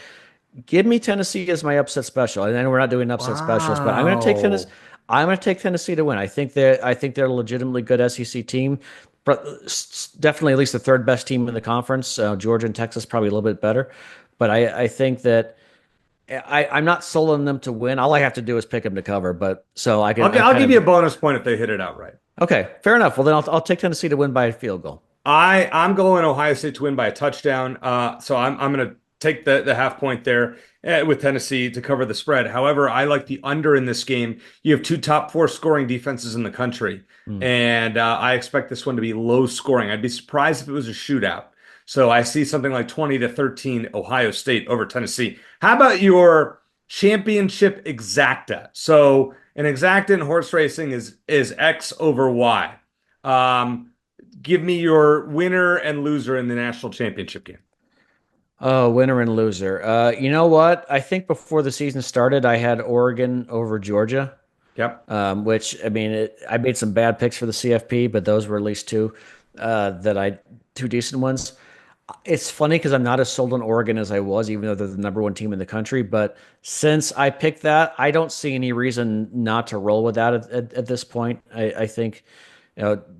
S4: Give me Tennessee as my upset special. And I know we're not doing upset specials, but I'm going to take Tennessee. I'm going to take Tennessee to win. I think they're a legitimately good SEC team, but definitely at least the 3rd best team in the conference. Georgia and Texas probably a little bit better, but I think that I'm not sold on them to win. All I have to do is pick them to cover. But so I can.
S3: I'll give you a bonus point if they hit it outright.
S4: Okay, fair enough. Well, then I'll take Tennessee to win by a field goal.
S3: I'm going Ohio State to win by a touchdown. So I'm going to take the half point there with Tennessee to cover the spread. However, I like the under in this game. You have 2 top 4 scoring defenses in the country, and I expect this one to be low scoring. I'd be surprised if it was a shootout. So I see something like 20-13 Ohio State over Tennessee. How about your championship exacta? So an exacta in horse racing is X over Y. Give me your winner and loser in the national championship game.
S4: Oh, winner and loser. You know what? I think before the season started, I had Oregon over Georgia.
S3: Yep.
S4: Which, I mean, I made some bad picks for the CFP, but those were at least 2 two decent ones. It's funny because I'm not as sold on Oregon as I was, even though they're the number one team in the country. But since I picked that, I don't see any reason not to roll with that at this point. I think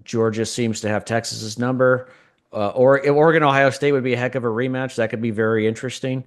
S4: Georgia seems to have Texas's number. Oregon, Ohio State would be a heck of a rematch. That could be very interesting.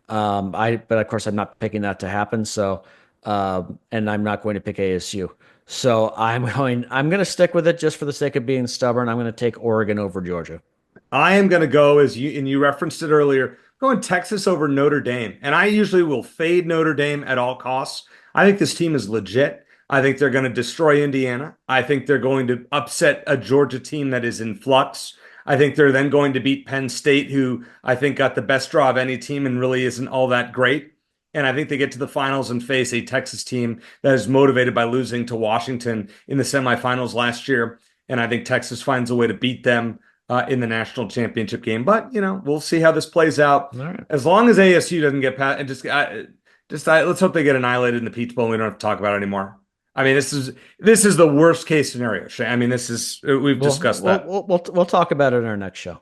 S4: But of course, I'm not picking that to happen. So, and I'm not going to pick ASU. So I'm going to stick with it just for the sake of being stubborn. I'm going to take Oregon over Georgia.
S3: I am going to go, as you referenced it earlier, going Texas over Notre Dame. And I usually will fade Notre Dame at all costs. I think this team is legit. I think they're going to destroy Indiana. I think they're going to upset a Georgia team that is in flux. I think they're then going to beat Penn State, who I think got the best draw of any team and really isn't all that great. And I think they get to the finals and face a Texas team that is motivated by losing to Washington in the semifinals last year. And I think Texas finds a way to beat them in the national championship game. But, we'll see how this plays out. Right. As long as ASU doesn't get past, and let's hope they get annihilated in the Peach Bowl and we don't have to talk about it anymore. I mean, this is the worst case scenario. I mean, we've discussed that.
S4: We'll talk about it in our next show.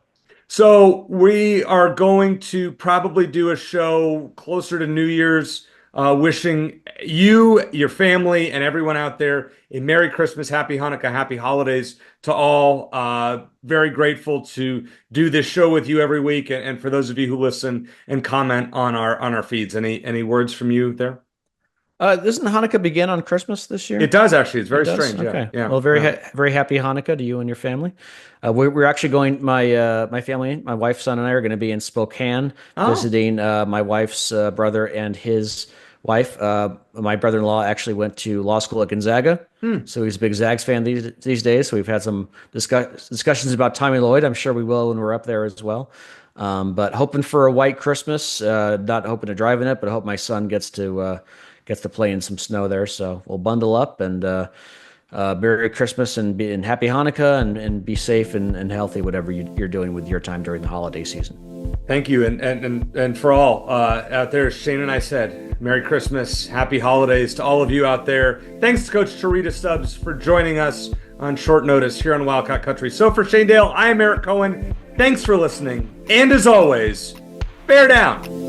S3: So we are going to probably do a show closer to New Year's, wishing you, your family, and everyone out there a Merry Christmas, Happy Hanukkah, Happy Holidays to all. Very grateful to do this show with you every week, and for those of you who listen and comment on our feeds. Any words from you there?
S4: Doesn't Hanukkah begin on Christmas this year?
S3: It does, actually. It's very strange.
S4: Okay.
S3: Yeah.
S4: Well, very happy Hanukkah to you and your family. We're actually going. My family, my wife, son, and I are going to be in Spokane visiting my wife's brother and his wife. My brother-in-law actually went to law school at Gonzaga, so he's a big Zags fan these days. So we've had some discussions about Tommy Lloyd. I'm sure we will when we're up there as well. But hoping for a white Christmas. Not hoping to drive in it, but I hope my son gets to play in some snow there. So we'll bundle up and Merry Christmas and Happy Hanukkah and be safe and healthy, whatever you're doing with your time during the holiday season.
S3: Thank you. And for all out there, Shane and I said, Merry Christmas, Happy Holidays to all of you out there. Thanks to Coach Charita Stubbs for joining us on short notice here on Wildcat Country. So for Shane Dale, I am Eric Cohen. Thanks for listening. And as always, bear down.